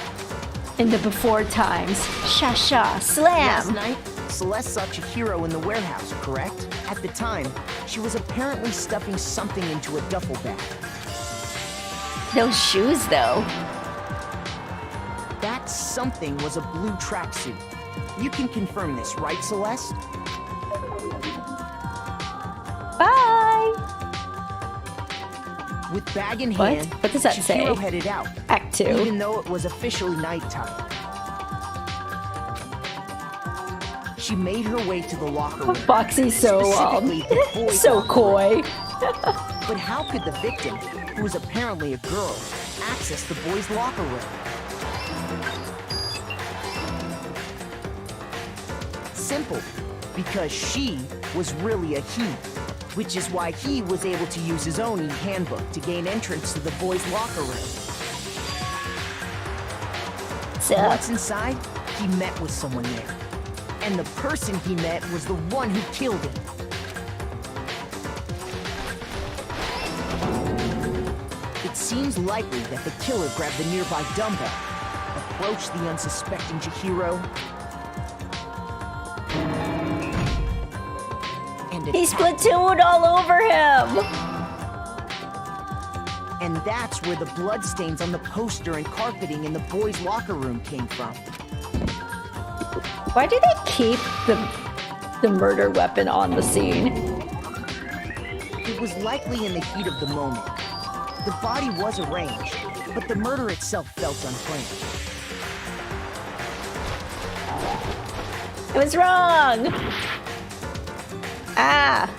In the before times. Sha-sha, slam! Last night, Celeste saw Chihiro in the warehouse, correct? At the time, she was apparently stuffing something into a duffel bag. Those shoes, though. That something was a blue tracksuit. You can confirm this, right, Celeste? Bye! With bag in hand, What does that Chihiro say? headed out. Act 2. Even though it was officially nighttime. She made her way to the locker room. Foxy's so, specifically the boys' so locker coy. room. But how could the victim, who was apparently a girl, access the boys' locker room? Simple, because she was really a he, which is why he was able to use his own e-handbook to gain entrance to the boys' locker room. Once inside, he met with someone there. And the person he met was the one who killed him. It seems likely that the killer grabbed the nearby dumbbell, approached the unsuspecting Chihiro, and He splatooned all over him! And that's where the bloodstains on the poster and carpeting in the boys' locker room came from. Why do they keep the murder weapon on the scene? It was likely in the heat of the moment. The body was arranged, but the murder itself felt unplanned. I was wrong! Ah!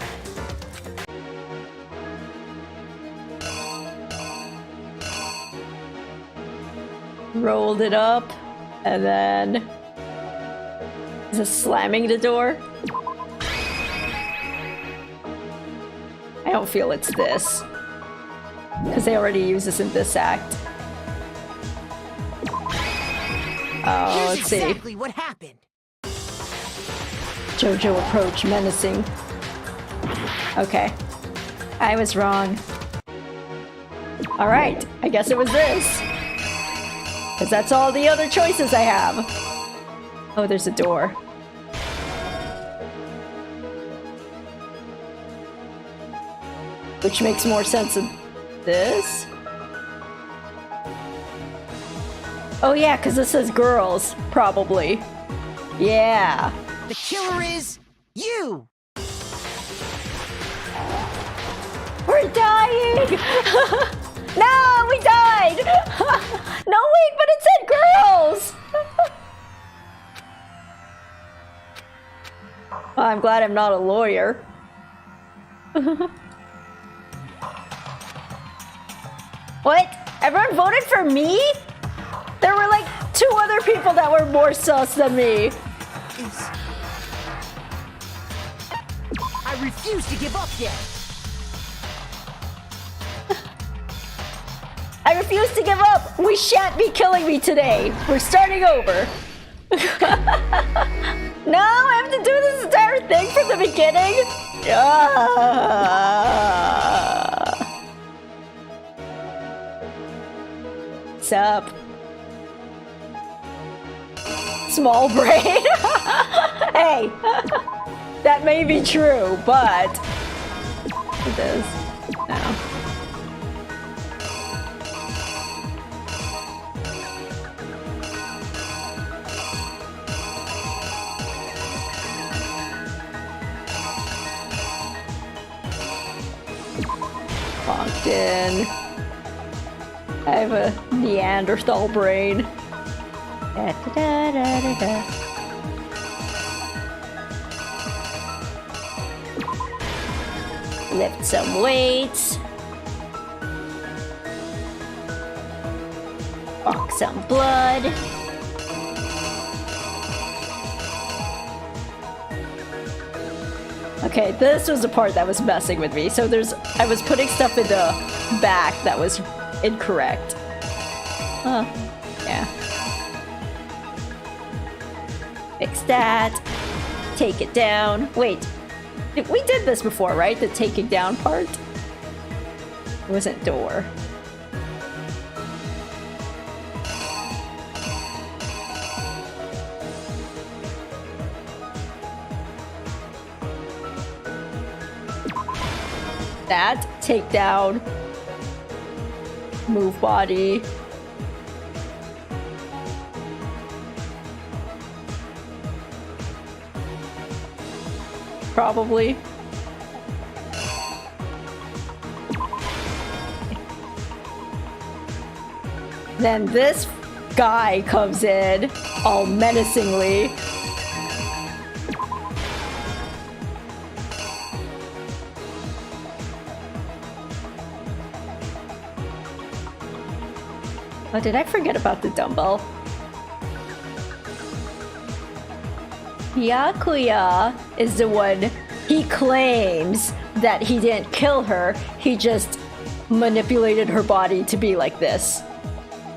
Rolled it up, and then... Is this slamming the door? I don't feel it's this. Because they already use this in this act. Oh, let's see. Here's exactly what happened. JoJo approach menacing. Okay. I was wrong. Alright, I guess it was this. Because that's all the other choices I have. Oh, there's a door. Which makes more sense than this. Oh yeah, because this says girls, probably. Yeah. The killer is you! We're dying! No, we died! No, wait, but it said girls! Well, I'm glad I'm not a lawyer. What? Everyone voted for me? There were like 2 other people that were more sus than me. I refuse to give up yet! I refuse to give up! We shan't be killing me today! We're starting over! No, I have to do this entire thing from the beginning? What's up? Small brain? Hey! That may be true, but... It is. No. Locked in. I have a Neanderthal brain. Da, da, da, da, da. Lift some weights. Walk some blood. Okay, this was the part that was messing with me. So I was putting stuff in the back that was incorrect. Huh. Yeah. Fix that. Take it down. Wait. We did this before, right? The taking down part? It wasn't door. That. Take down. Move body. Probably. Then this guy comes in, all menacingly. Oh, did I forget about the dumbbell? Yakuya is the one, he claims that he didn't kill her, he just manipulated her body to be like this.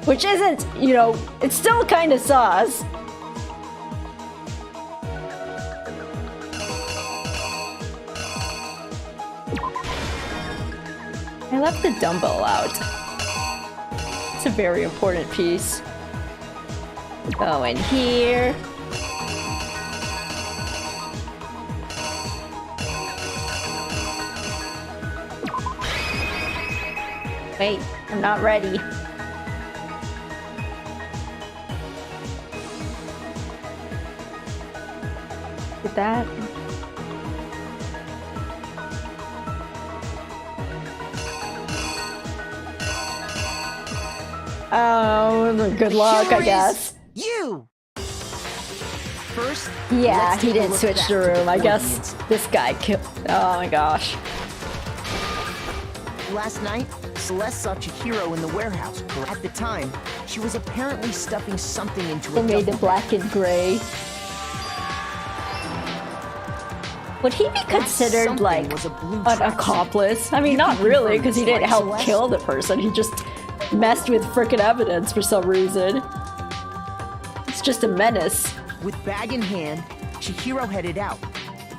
Which isn't, you know, it's still kind of sus. I left the dumbbell out. It's a very important piece. Go in here. Wait, I'm not ready. Did that? Oh, good luck, I guess. You! first, Yeah, let's he take a didn't look switch back the to room. I before the guess incident. this guy killed. Oh my gosh. Last night, Celeste saw Chihiro in the warehouse. At the time, she was apparently stuffing something into They a made duffel it black and gray. Would he be considered something like was a blue an tracksuit. accomplice? I mean, You not can really, confirm because he this, didn't right, help Celeste? kill the person. He just messed with frickin' evidence for some reason. It's just a menace. With bag in hand, Chihiro headed out,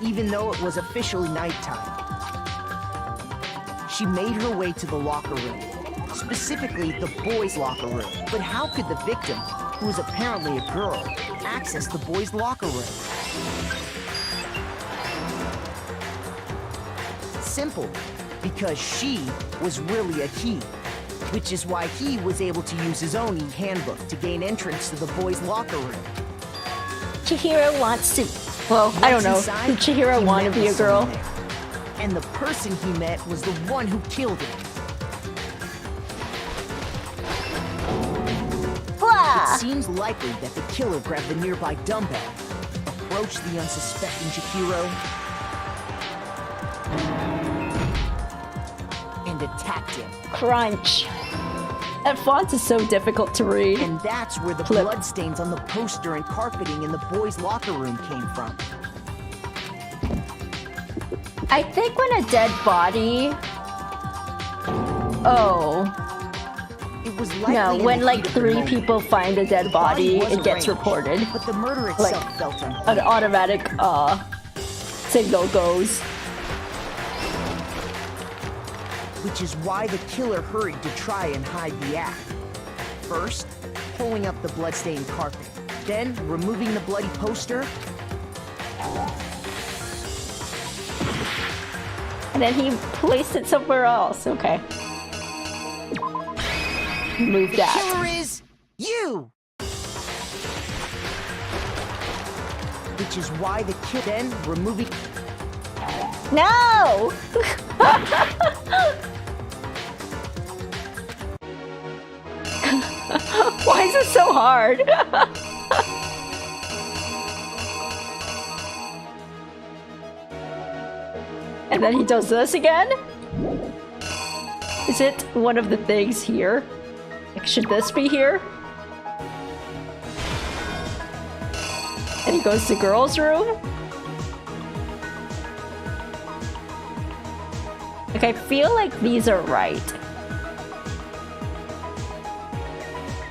even though it was officially nighttime. She made her way to the locker room, specifically the boys' locker room. But how could the victim, who was apparently a girl, access the boys' locker room? Simple, because she was really a he, which is why he was able to use his own e-handbook to gain entrance to the boys' locker room. Chihiro wants to. Well, I don't know. Once inside, Did Chihiro he want to met be with a girl? someone there. And the person he met was the one who killed him. Blah! It seems likely that the killer grabbed the nearby dumbbell, approached the unsuspecting Chihiro, and attacked him. Crunch. That font is so difficult to read. And that's where the Flip. bloodstains on the poster and carpeting in the boys' locker room came from. I think when a dead body. Oh. It was likely No, in the when like heat of the 3 moment. people find a dead body, was it gets arranged, reported. But the murder Like, itself felt An unplanned. automatic signal goes. Which is why the killer hurried to try and hide the act. First, pulling up the bloodstained carpet, then removing the bloody poster, And then he placed it somewhere else. Okay. Move the that. killer is you! Which is why the killer then removing... No! Why is it so hard? And then he does this again? Is it one of the things here? Like, should this be here? And he goes to girls' room? Like, I feel like these are right.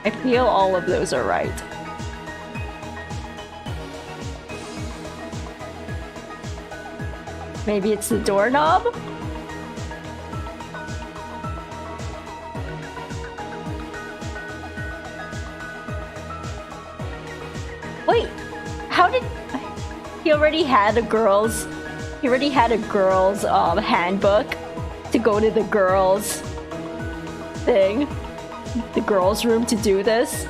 I feel all of those are right. Maybe it's the doorknob? Wait, how did... He already had a girl's... He already had a girl's handbook to go to the girls' thing. The girls' room to do this.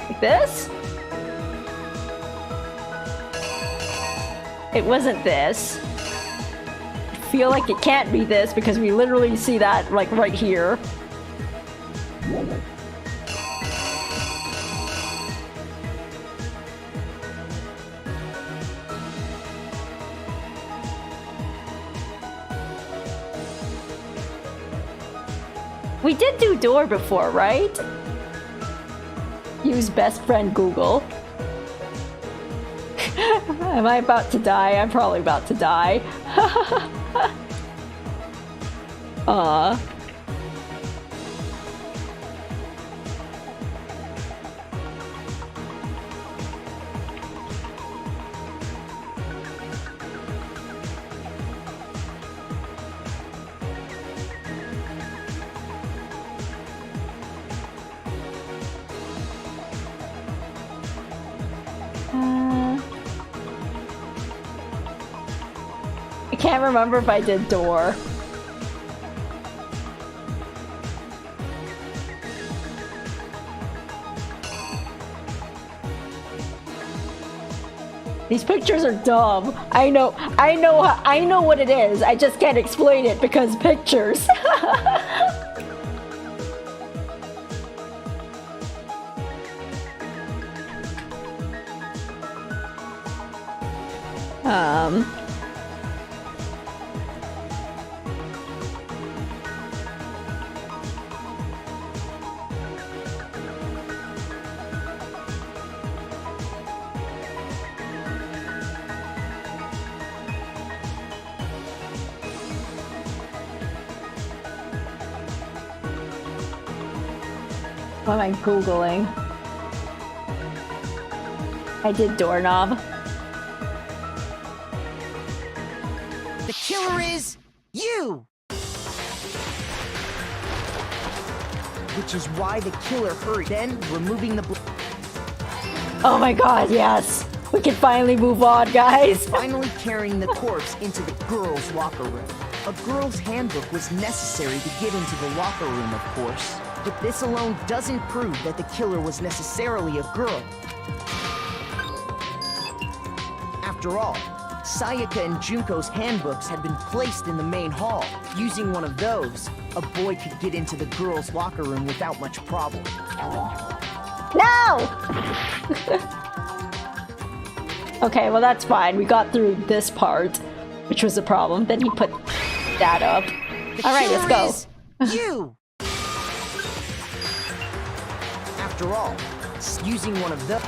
Like this? It wasn't this. I feel like it can't be this because we literally see that like right here. We did do door before, right? Use best friend Google. Am I about to die? I'm probably about to die. I can't remember if I did door. These pictures are dumb. I know what it is. I just can't explain it because pictures. What am I Googling? I did doorknob. The killer is you! Which is why the killer hurried, then removing the Oh my god, yes! We can finally move on, guys! finally carrying the corpse into the girls' locker room. A girl's handbook was necessary to get into the locker room, of course. But this alone doesn't prove that the killer was necessarily a girl. After all, Sayaka and Junko's handbooks had been placed in the main hall. Using one of those, a boy could get into the girls' locker room without much problem. No! Okay, well that's fine. We got through this part, which was a problem. Then he put that up. Alright, let's go. You! After all, using one of those.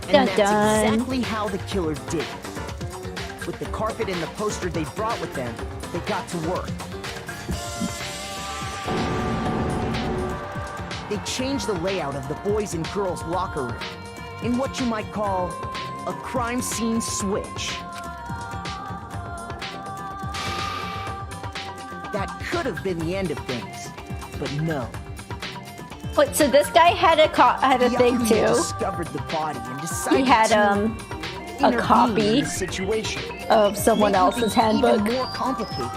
And that's exactly how the killer did it. With the carpet and the poster they brought with them, they got to work. They changed the layout of the boys' and girls' locker room in what you might call a crime scene switch. That could have been the end of things, but no. Wait, so this guy had a thing too? Discovered the body and decided he had a copy situation. of someone else's handbook. Even more complicated.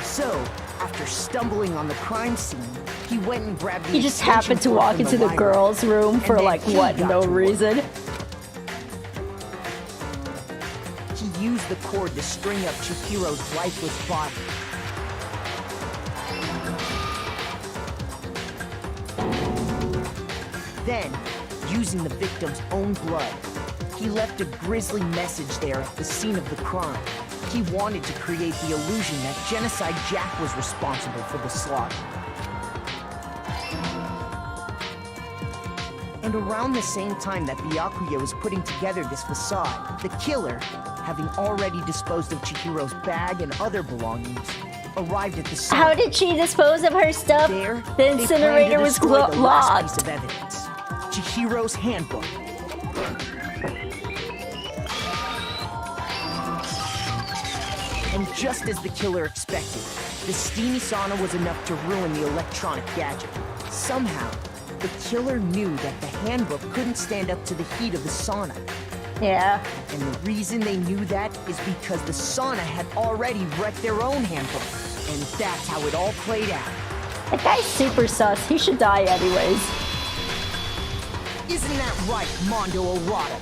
So, after stumbling on the crime scene, he went and grabbed the He just happened to walk into the girls' room for like what? No reason. He used the cord to string up Chihiro's lifeless body. Then, using the victim's own blood, he left a grisly message there at the scene of the crime. He wanted to create the illusion that Genocide Jack was responsible for the slaughter. And around the same time that Byakuya was putting together this facade, the killer, having already disposed of Chihiro's bag and other belongings, arrived at the scene. How did she dispose of her stuff? There, the incinerator was locked. locked. Piece of evidence, Chihiro's handbook. And just as the killer expected, the steamy sauna was enough to ruin the electronic gadget. Somehow, the killer knew that the handbook couldn't stand up to the heat of the sauna. Yeah. And the reason they knew that is because the sauna had already wrecked their own handbook. And that's how it all played out. That guy's super sus. He should die anyways. Isn't that right, Mondo Arata?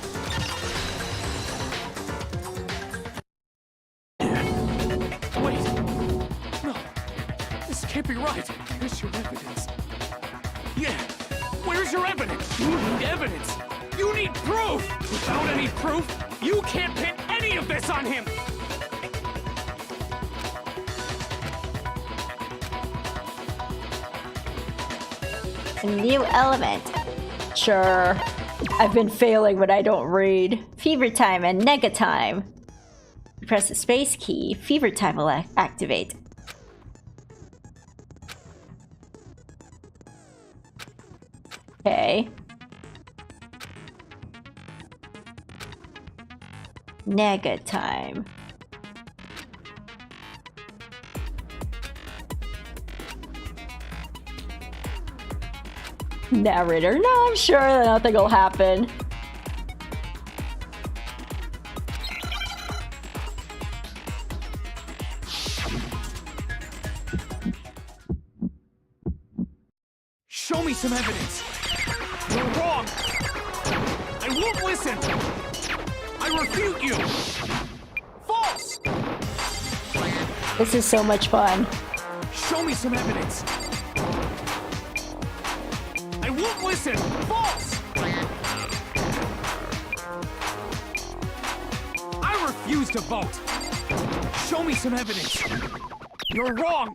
Wait! No! This can't be right! Where's your evidence? Yeah! Where's your evidence? You need evidence! You need proof! Without any proof, you can't pin any of this on him! A new element. Sure. I've been failing when I don't read. Fever time and nega time. Press the space key. Fever time will activate. Okay. Nega time. Narrator. No, I'm sure that nothing will happen. Show me some evidence! You're wrong! I won't listen! I refute you! False! This is so much fun. Show me some evidence! I won't listen! False! I refuse to vote! Show me some evidence! You're wrong!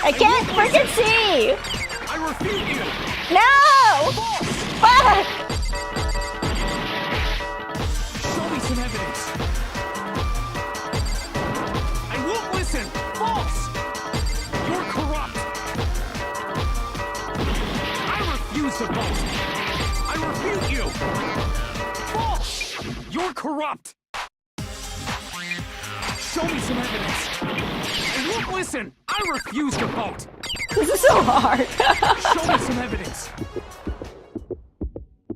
I can't freaking see! I refute you! No! Fuck! Show me some evidence! I won't listen! False! You're corrupt! I refuse to vote! I refute you! False! You're corrupt! Show me some evidence! I won't listen! I refuse to vote! This is so hard. Show me some evidence!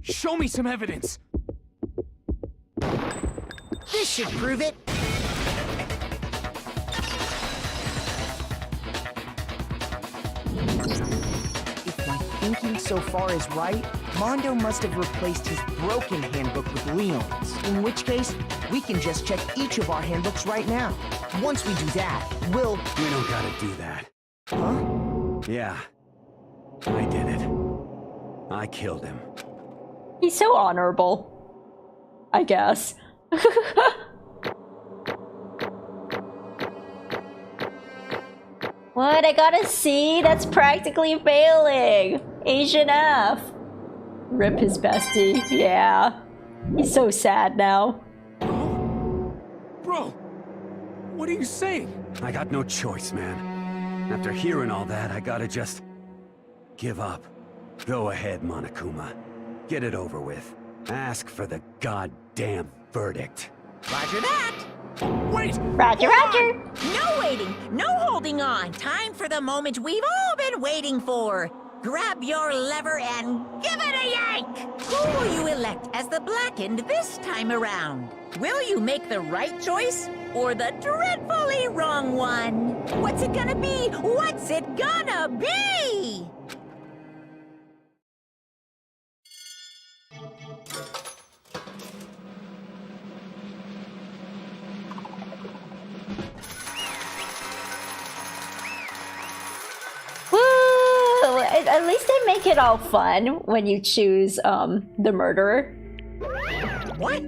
Show me some evidence! This should prove it. If my thinking so far is right, Mondo must have replaced his broken handbook with Leon's. In which case, we can just check each of our handbooks right now. Once we do that, we'll... We don't gotta do that. Huh? Yeah. I did it. I killed him. He's so honorable. I guess. What? I got a C? That's practically failing. Asian F. Rip his bestie. Yeah. He's so sad now. Bro! What are you saying? I got no choice, man. After hearing all that, I gotta just... give up. Go ahead, Monokuma. Get it over with. Ask for the goddamn verdict. Roger that. Wait! Roger, Roger! No waiting, no holding on. Time for the moment we've all been waiting for. Grab your lever and give it a yank! Who will you elect as the Blackened this time around? Will you make the right choice or the dreadfully wrong one? What's it gonna be? What's it gonna be? Woo! At least they make it all fun when you choose the murderer. What?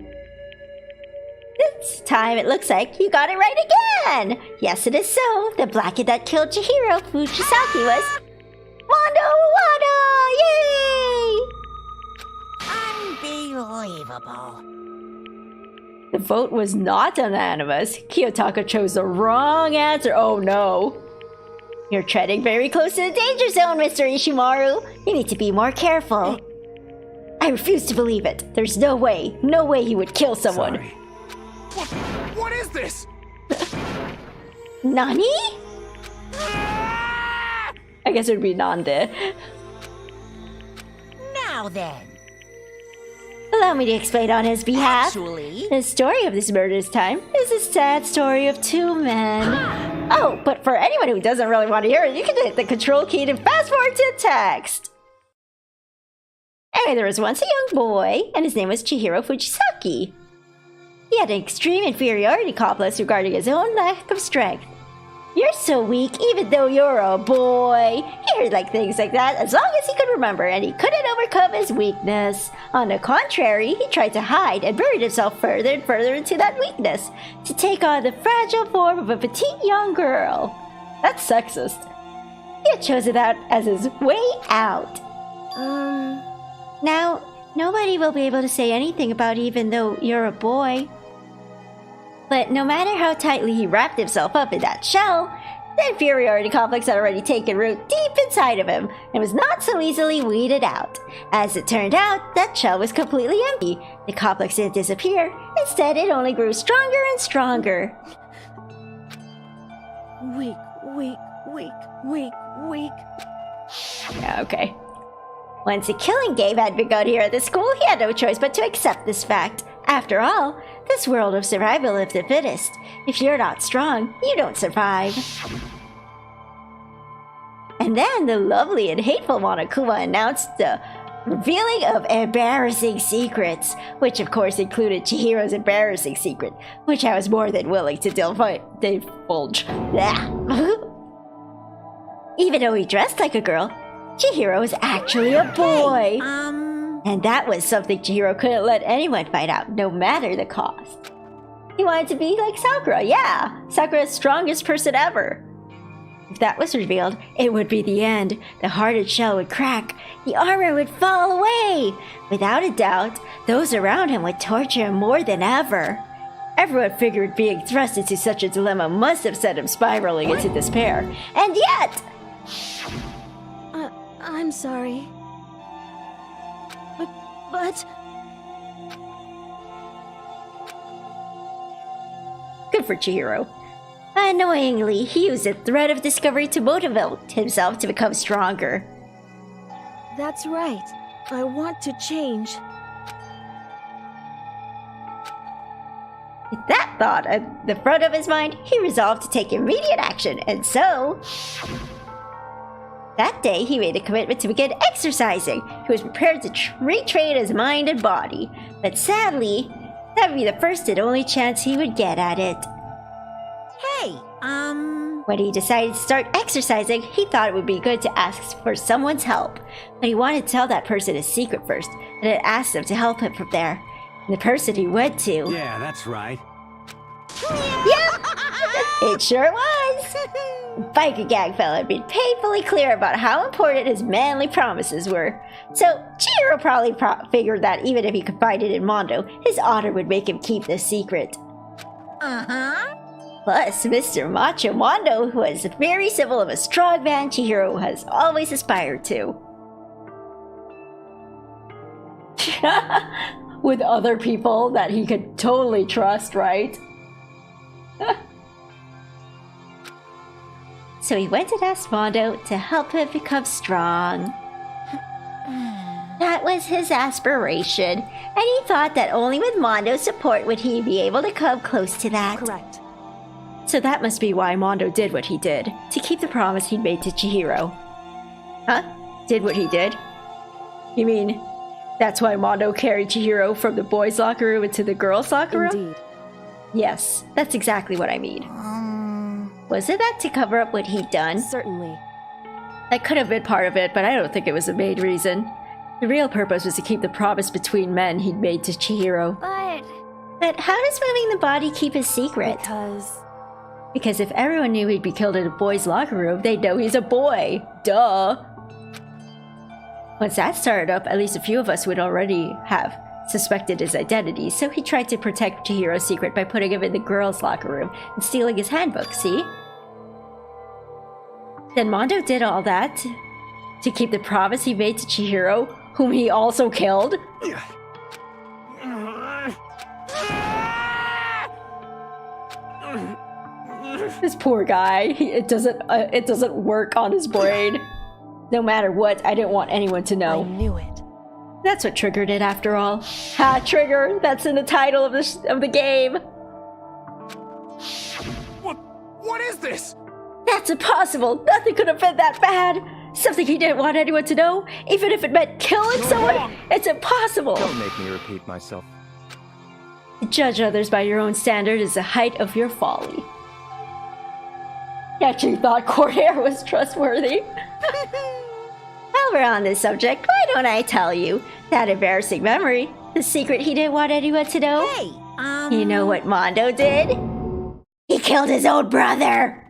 This time it looks like you got it right again! Yes, it is so. The Blackened that killed Chihiro Fujisaki was... Mondo Wada! Yay! Unbelievable. The vote was not unanimous. Kiyotaka chose the wrong answer. Oh no. You're treading very close to the danger zone, Mr. Ishimaru. You need to be more careful. I refuse to believe it. There's no way he would kill someone. Sorry. What is this? Nani? I guess it would be Nande. Now then. Allow me to explain on his behalf. Actually... The story of this murder this time is a sad story of two men. Oh, but for anyone who doesn't really want to hear it, you can hit the control key to fast forward to text. Anyway, there was once a young boy, and his name was Chihiro Fujisaki. He had an extreme inferiority complex regarding his own lack of strength. You're so weak, even though you're a boy. He heard things like that as long as he could remember, and he couldn't overcome his weakness. On the contrary, he tried to hide and buried himself further and further into that weakness, to take on the fragile form of a petite young girl. That's sexist. He had chosen that as his way out. Now, nobody will be able to say anything about even though you're a boy. But no matter how tightly he wrapped himself up in that shell, the inferiority complex had already taken root deep inside of him and was not so easily weeded out. As it turned out, that shell was completely empty. The complex didn't disappear. Instead, it only grew stronger and stronger. Weak. Yeah, okay. Once a killing game had begun here at the school, he had no choice but to accept this fact. After all, this world of survival of the fittest. If you're not strong, you don't survive. And then the lovely and hateful Monokuma announced the revealing of embarrassing secrets, which of course included Chihiro's embarrassing secret, which I was more than willing to divulge. Even though he dressed like a girl, Chihiro is actually a boy. And that was something Chihiro couldn't let anyone find out, no matter the cost. He wanted to be like Sakura, yeah! Sakura's strongest person ever. If that was revealed, it would be the end. The hardened shell would crack. The armor would fall away. Without a doubt, those around him would torture him more than ever. Everyone figured being thrust into such a dilemma must have sent him spiraling into despair. And yet... I'm sorry. But... Good for Chihiro. Annoyingly, he used the thread of discovery to motivate himself to become stronger. That's right. I want to change. With that thought at the front of his mind, he resolved to take immediate action, and so... That day, he made a commitment to begin exercising. He was prepared to retrain his mind and body. But sadly, that would be the first and only chance he would get at it. Hey, When he decided to start exercising, he thought it would be good to ask for someone's help. But he wanted to tell that person his secret first, and had asked them to help him from there. And the person he went to... Yeah, that's right. Yep! It sure was! The biker gang fellow had been painfully clear about how important his manly promises were. So Chihiro probably figured that even if he confided in Mondo, his honor would make him keep the secret. Plus, Mr. Macho Mondo was the very symbol of a strong man Chihiro has always aspired to. With other people that he could totally trust, right? So he went and asked Mondo to help him become strong. That was his aspiration, and he thought that only with Mondo's support would he be able to come close to that. Correct. So that must be why Mondo did what he did, to keep the promise he'd made to Chihiro. Huh? Did what he did? You mean, that's why Mondo carried Chihiro from the boys' locker room into the girls' locker room? Indeed. Yes, that's exactly what I mean. Wasn't that to cover up what he'd done? Certainly. That could have been part of it, but I don't think it was the main reason. The real purpose was to keep the promise between men he'd made to Chihiro. But how does moving the body keep his secret? Because if everyone knew he'd be killed in a boys' locker room, they'd know he's a boy. Duh! Once that started up, at least a few of us would already have suspected his identity, so he tried to protect Chihiro's secret by putting him in the girls' locker room and stealing his handbook, see? Then Mondo did all that to keep the promise he made to Chihiro, whom he also killed. This poor guy, it doesn't work on his brain. No matter what, I didn't want anyone to know. I knew it. That's what triggered it after all. Ha, trigger! That's in the title of the game. What is this? That's impossible! Nothing could have been that bad! Something he didn't want anyone to know, even if it meant killing someone! It's impossible! Don't make me repeat myself. To judge others by your own standard is the height of your folly. You actually thought Cordair was trustworthy? While we're on this subject, why don't I tell you that embarrassing memory? The secret he didn't want anyone to know? Hey, You know what Mondo did? He killed his own brother!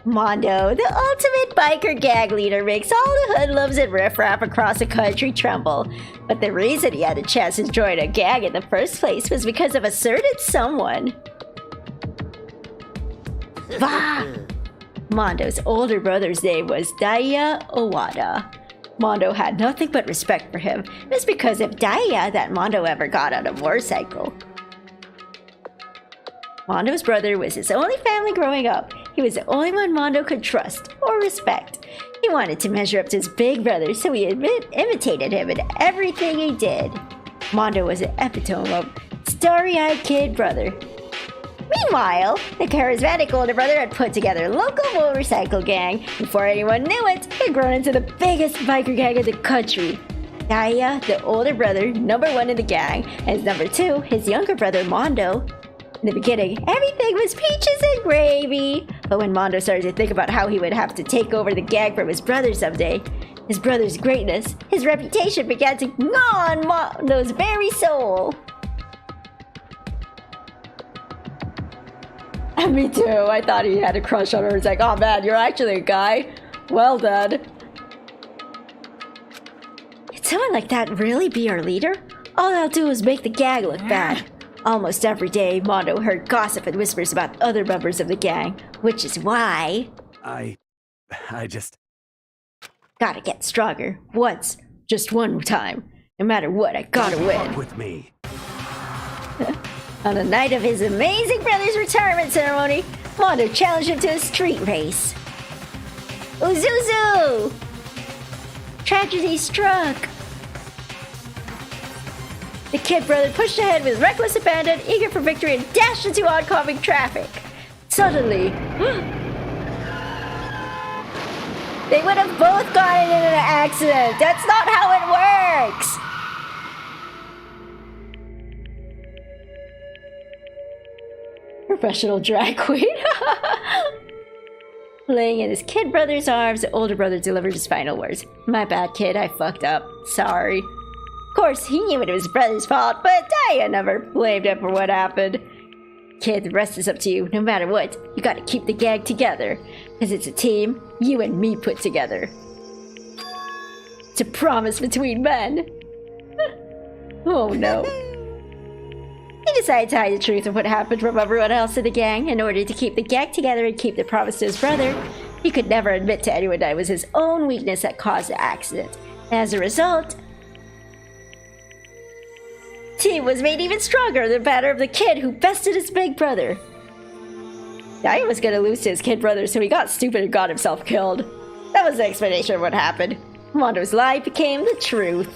Mondo, the ultimate biker gang leader, makes all the hoodlums and riffraff across the country tremble. But the reason he had a chance to join a gang in the first place was because of a certain someone. Bah! Mondo's older brother's name was Daiya Owada. Mondo had nothing but respect for him. It was because of Daiya that Mondo ever got on a motorcycle. Mondo's brother was his only family growing up. He was the only one Mondo could trust or respect. He wanted to measure up to his big brother, so he imitated him in everything he did. Mondo was an epitome of starry-eyed kid brother. Meanwhile, the charismatic older brother had put together a local motorcycle gang. Before anyone knew it, he had grown into the biggest biker gang in the country. Daiya, the older brother, #1 in the gang, and #2, his younger brother Mondo. In the beginning, everything was peaches and gravy. But when Mondo started to think about how he would have to take over the gang from his brother someday, his brother's greatness, his reputation began to gnaw on Mondo's very soul. And me too. I thought he had a crush on her. It's like, oh man, you're actually a guy. Well done. Could someone like that really be our leader? All they'll do is make the gang look bad. Almost every day, Mondo heard gossip and whispers about other members of the gang, which is why... I just... Gotta get stronger. Once. Just one time. No matter what, I gotta win. Fuck with me. On the night of his amazing brother's retirement ceremony, Mondo challenged him to a street race. Uzuzu! Tragedy struck. The kid brother pushed ahead with reckless abandon, eager for victory, and dashed into oncoming traffic. Suddenly, they would have both gotten in an accident. That's not how it works. Professional drag queen. Laying in his kid brother's arms, the older brother delivered his final words. My bad, kid. I fucked up. Sorry. Of course, he knew it was his brother's fault, but I never blamed him for what happened. Kid, the rest is up to you. No matter what, you gotta keep the gang together. Because it's a team you and me put together. It's a promise between men. Oh no. He decided to hide the truth of what happened from everyone else in the gang in order to keep the gang together and keep the promise to his brother. He could never admit to anyone that it was his own weakness that caused the accident. As a result, team was made even stronger in the matter of the kid who bested his big brother. Now he was gonna lose to his kid brother, so he got stupid and got himself killed. That was the explanation of what happened. Mondo's lie became the truth.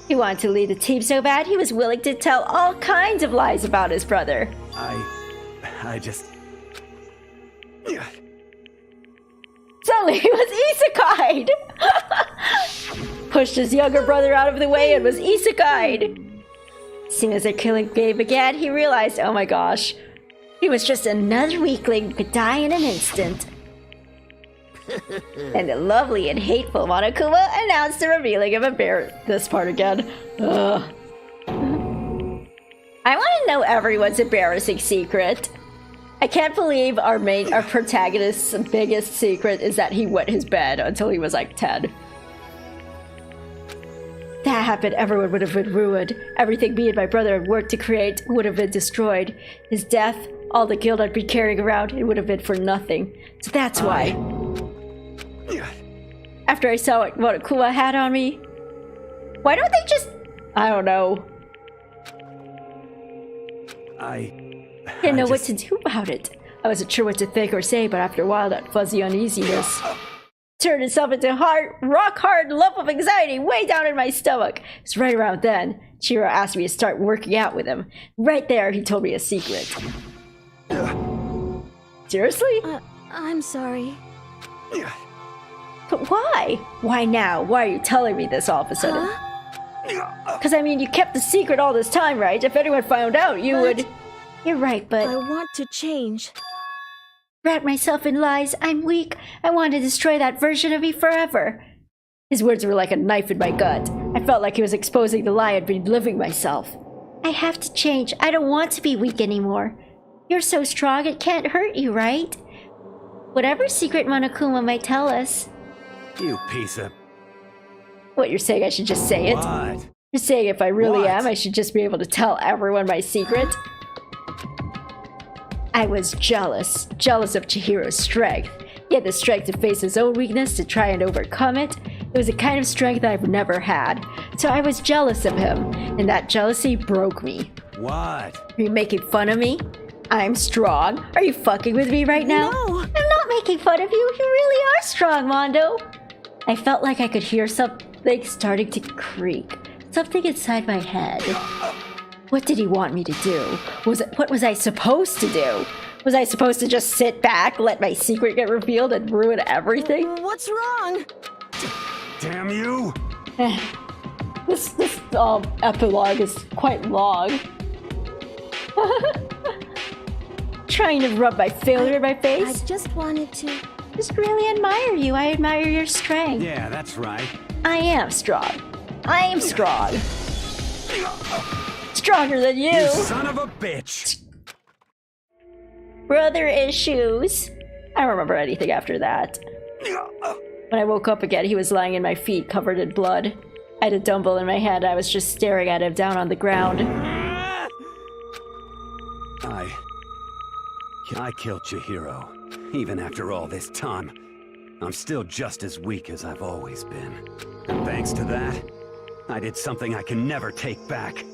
He wanted to lead the team so bad, he was willing to tell all kinds of lies about his brother. I just... Suddenly he was isekai'd! Pushed his younger brother out of the way and was isekai'd. As soon as their killing game began, he realized, oh my gosh, he was just another weakling who could die in an instant. And the lovely and hateful Monokuma announced the revealing of this part again. Ugh. I want to know everyone's embarrassing secret. I can't believe our protagonist's biggest secret is that he wet his bed until he was like 10. That happened, everyone would have been ruined. Everything me and my brother had worked to create would have been destroyed. His death, all the guilt I'd be carrying around, it would have been for nothing. So that's why. After I saw what Monokuma had on me, why don't they just... I don't know. I didn't know what to do about it. I wasn't sure what to think or say, but after a while that fuzzy uneasiness turned itself into rock-hard lump of anxiety way down in my stomach. It's right around then, Chiro asked me to start working out with him. Right there, he told me a secret. Seriously? I'm sorry. But why? Why now? Why are you telling me this all of a sudden? Because, I mean, you kept the secret all this time, right? If anyone found out, you would... You're right, but... I want to change. Wrap myself in lies. I'm weak. I want to destroy that version of me forever. His words were like a knife in my gut. I felt like he was exposing the lie I'd been living myself. I have to change. I don't want to be weak anymore. You're so strong, it can't hurt you, right? Whatever secret Monokuma might tell us. You piece of... What, you're saying I should just say it? What? You're saying if I really am, I should just be able to tell everyone my secret? I was jealous. Jealous of Chihiro's strength. He had the strength to face his own weakness, to try and overcome it. It was a kind of strength I've never had. So I was jealous of him, and that jealousy broke me. What? Are you making fun of me? I'm strong. Are you fucking with me right now? No! I'm not making fun of you. You really are strong, Mondo. I felt like I could hear something starting to creak. Something inside my head. What did he want me to do? What was I supposed to do? Was I supposed to just sit back, let my secret get revealed, and ruin everything? What's wrong? Damn you! This epilogue is quite long. trying to rub my failure in my I face? just wanted to... Just really admire you. I admire your strength. Yeah, that's right. I am strong. I am strong. Stronger than you. You son of a bitch! Brother issues. I don't remember anything after that. When I woke up again, he was lying in my feet, covered in blood. I had a dumbbell in my hand. I was just staring at him down on the ground. I killed Chihiro. Even after all this time, I'm still just as weak as I've always been. And thanks to that, I did something I can never take back.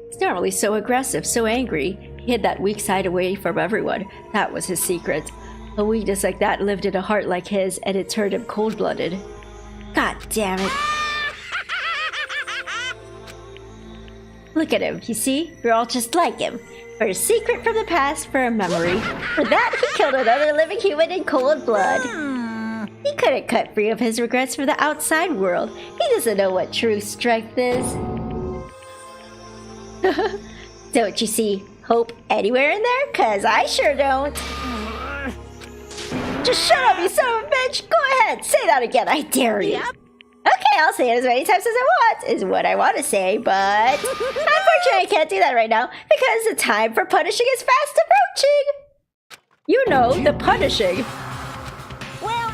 He's normally so aggressive, so angry. He hid that weak side away from everyone. That was his secret. A weakness like that lived in a heart like his, and it turned him cold-blooded. God damn it. Look at him, you see? We're all just like him. For a secret from the past, for a memory. For that, he killed another living human in cold blood. He couldn't cut free of his regrets for the outside world. He doesn't know what true strength is. Don't you see hope anywhere in there? 'Cause I sure don't. Just shut up, you son of a bitch! Go ahead, say that again, I dare you. Yep. Okay, I'll say it as many times as I want, is what I want to say, but unfortunately I can't do that right now because the time for punishing is fast approaching. You know, the punishing. Well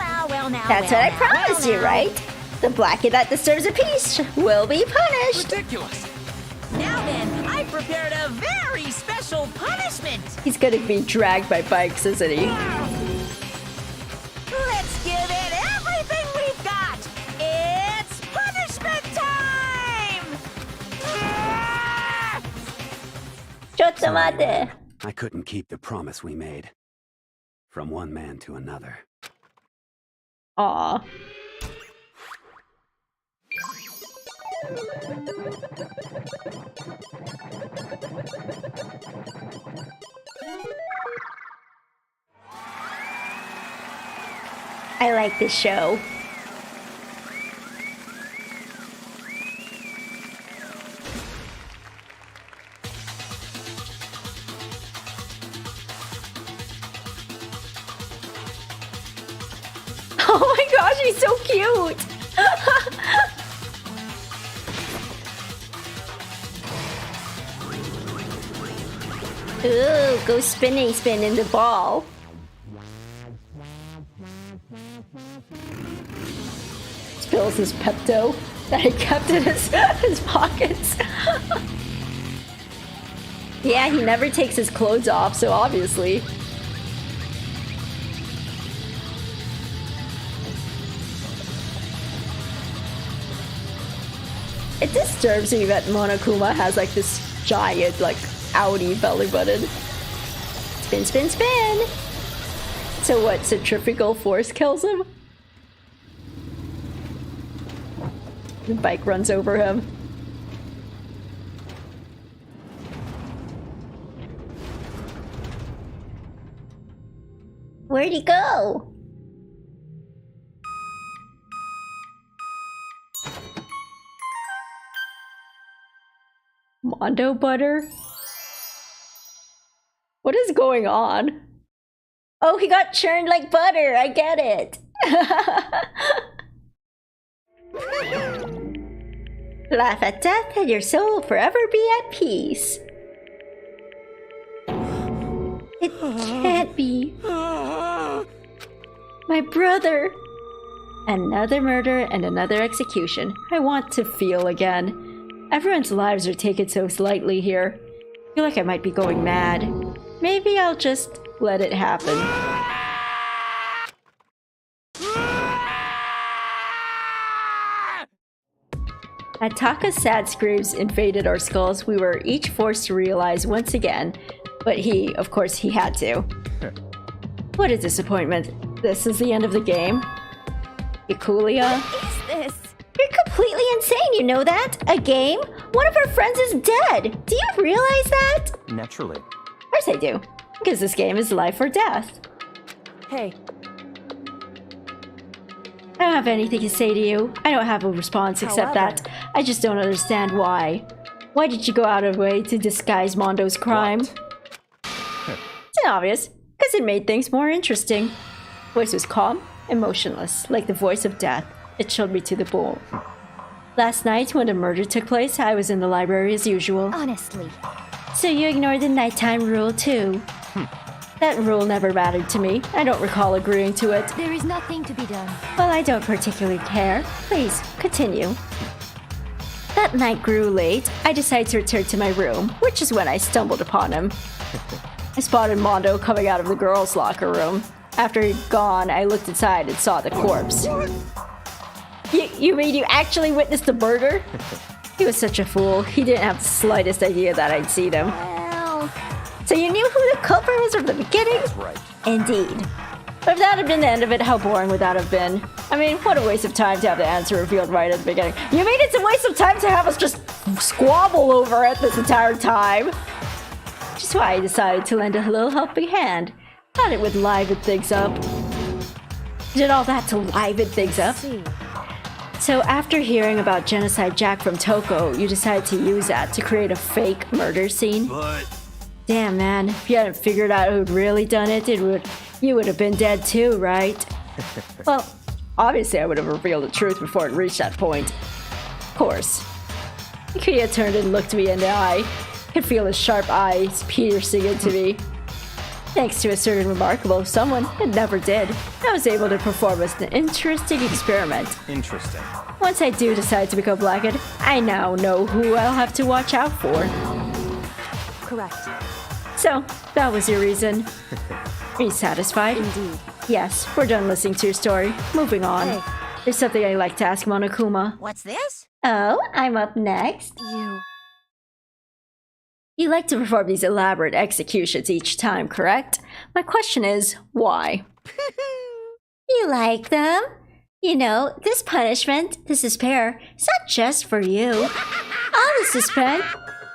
now. That's what I promised you, right? The blacken that disturbs a peace will be punished. Ridiculous. Now then, I prepared a very special punishment. He's gonna be dragged by bikes, isn't he? Let's give it everything we've got. It's punishment time! Chotomate. I couldn't keep the promise we made. From one man to another. Aw. I like this show. Oh my gosh, he's so cute! Ooh, go spinning spin in the ball. Spills his Pepto that he kept in his pockets. Yeah, he never takes his clothes off, so obviously. It disturbs me that Monokuma has like this giant, like, outie belly button. Spin, spin, spin! So what, centrifugal force kills him? The bike runs over him. Where'd he go? Mondo butter? What is going on? Oh, he got churned like butter. I get it. Laugh at death and your soul will forever be at peace. It can't be. My brother. Another murder and another execution. I want to feel again. Everyone's lives are taken so lightly here. I feel like I might be going mad. Maybe I'll just let it happen. At Taka's sad screams invaded our skulls, we were each forced to realize once again, but he, of course, he had to. What a disappointment. This is the end of the game. Ikulia? What is this? You're completely insane, you know that? A game? One of our friends is dead! Do you realize that? Naturally. Of course I do. Because this game is life or death. Hey, I don't have anything to say to you. I don't have a response except However- that I just don't understand why. Why did you go out of the way to disguise Mondo's crime? It's obvious, because it made things more interesting. Voice was calm and motionless, like the voice of death. It showed me to the bull. Last night, when the murder took place, I was in the library as usual. Honestly. So you ignored the nighttime rule too? That rule never mattered to me. I don't recall agreeing to it. There is nothing to be done. Well, I don't particularly care. Please, continue. That night grew late. I decided to return to my room, which is when I stumbled upon him. I spotted Mondo coming out of the girls' locker room. After he'd gone, I looked inside and saw the corpse. You mean you actually witnessed the murder? He was such a fool. He didn't have the slightest idea that I'd see them. Well... So you knew who the culprit was from the beginning? That's right. Indeed. But if that had been the end of it, how boring would that have been? I mean, what a waste of time to have the answer revealed right at the beginning. You mean it's a waste of time to have us just squabble over it this entire time? Which is why I decided to lend a little helping hand. Thought it would liven things up. Did all that to liven things up? So after hearing about Genocide Jack from Toko, you decided to use that to create a fake murder scene? But... Damn, man. If you hadn't figured out who'd really done it, you would have been dead too, right? Well, obviously I would have revealed the truth before it reached that point. Of course. Ikuya turned and looked me in the eye. I could feel his sharp eyes piercing into me. Thanks to a certain remarkable someone, it never did. I was able to perform an interesting experiment. Interesting. Once I do decide to become Blackhead, I now know who I'll have to watch out for. Correct. So, that was your reason. Are you satisfied? Indeed. Yes, we're done listening to your story. Moving on. Hey. There's something I'd like to ask Monokuma. What's this? Oh, I'm up next. You like to perform these elaborate executions each time, correct? My question is, why? You like them? You know, this punishment, this despair, it's not just for you.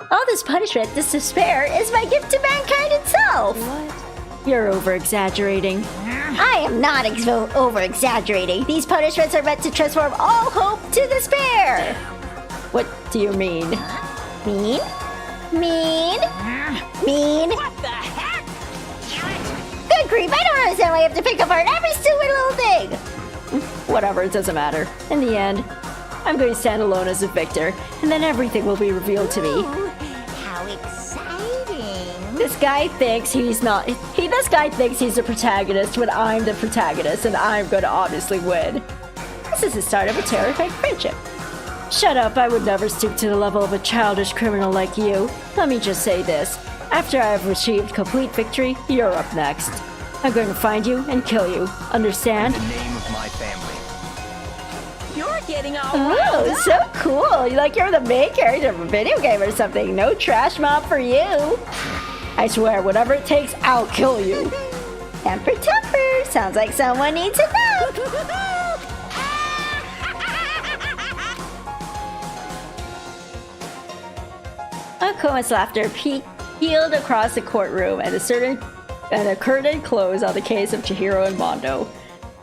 All this punishment, this despair, is my gift to mankind itself. What? You're over-exaggerating. I am not over-exaggerating. These punishments are meant to transform all hope to despair. What do you mean? Mean? Mean? Mean? What the heck? Good grief, I don't understand why you have to pick apart every stupid little thing! Whatever, it doesn't matter. In the end, I'm going to stand alone as a victor, and then everything will be revealed to me. Ooh, how exciting! This guy thinks he's not... This guy thinks he's the protagonist when I'm the protagonist, and I'm going to obviously win. This is the start of a terrifying friendship. Shut up, I would never stoop to the level of a childish criminal like you. Let me just say this. After I have achieved complete victory, you're up next. I'm going to find you and kill you. Understand? In the name of my family. You're getting all Oh, so cool. Like you're the main character of a video game or something. No trash mob for you. I swear, whatever it takes, I'll kill you. Temper temper. Sounds like someone needs a nap. Akuma's laughter peeled across the courtroom and a curtain closed on the case of Chihiro and Mondo.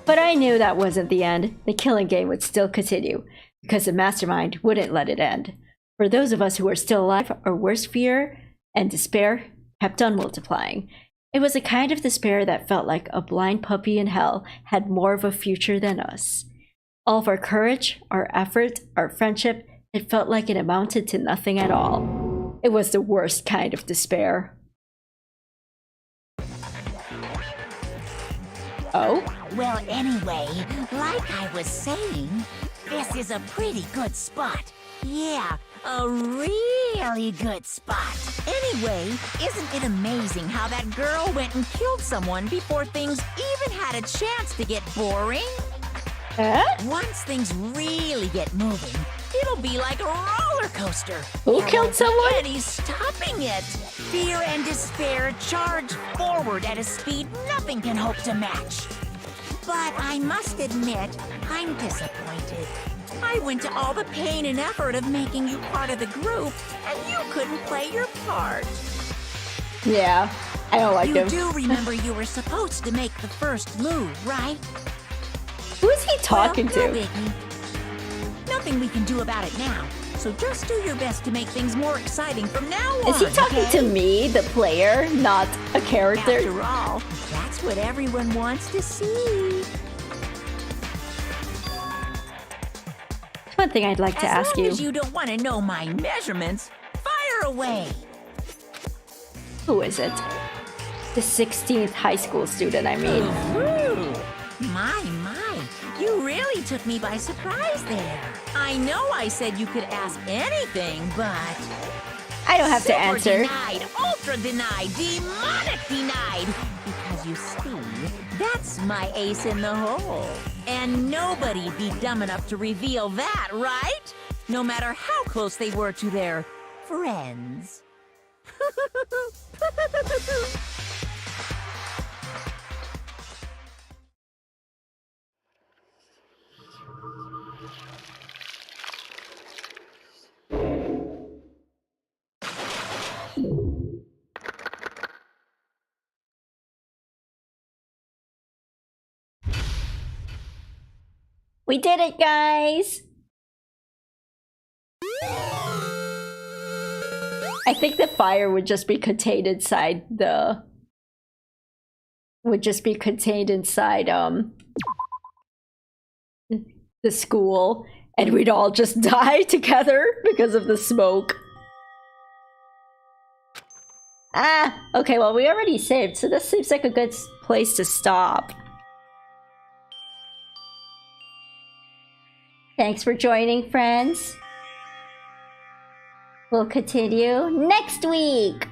But I knew that wasn't the end. The killing game would still continue, because the mastermind wouldn't let it end. For those of us who were still alive, our worst fear and despair kept on multiplying. It was a kind of despair that felt like a blind puppy in hell had more of a future than us. All of our courage, our effort, our friendship, it felt like it amounted to nothing at all. It was the worst kind of despair. Oh? Well, anyway, like I was saying, this is a pretty good spot. Yeah, a really good spot. Anyway, isn't it amazing how that girl went and killed someone before things even had a chance to get boring? Huh? Once things really get moving, it'll be like a roller coaster. Who killed someone? And he's stopping it. Fear and despair charge forward at a speed nothing can hope to match. But I must admit, I'm disappointed. I went to all the pain and effort of making you part of the group, and you couldn't play your part. Yeah, I don't like him. You do remember you were supposed to make the first move, right? Who is he talking well, no to? biggie. nothing we can do about it now. So just do your best to make things more exciting from now on. Is he talking okay? to me, the player, not a character? After all, that's what everyone wants to see. One thing I'd like to ask you. As long as you don't want to know my measurements, fire away. Who is it? The 16th high school student, I mean. Ooh, my. You really took me by surprise there. I know I said you could ask anything, but... I don't have to answer. Denied, ultra denied, demonic denied. Because you see, that's my ace in the hole. And nobody'd be dumb enough to reveal that, right? No matter how close they were to their friends. We did it, guys! I think the fire would just be contained inside the... the school, and we'd all just die together because of the smoke. Ah, okay, well, we already saved, so this seems like a good place to stop. Thanks for joining, friends. We'll continue next week!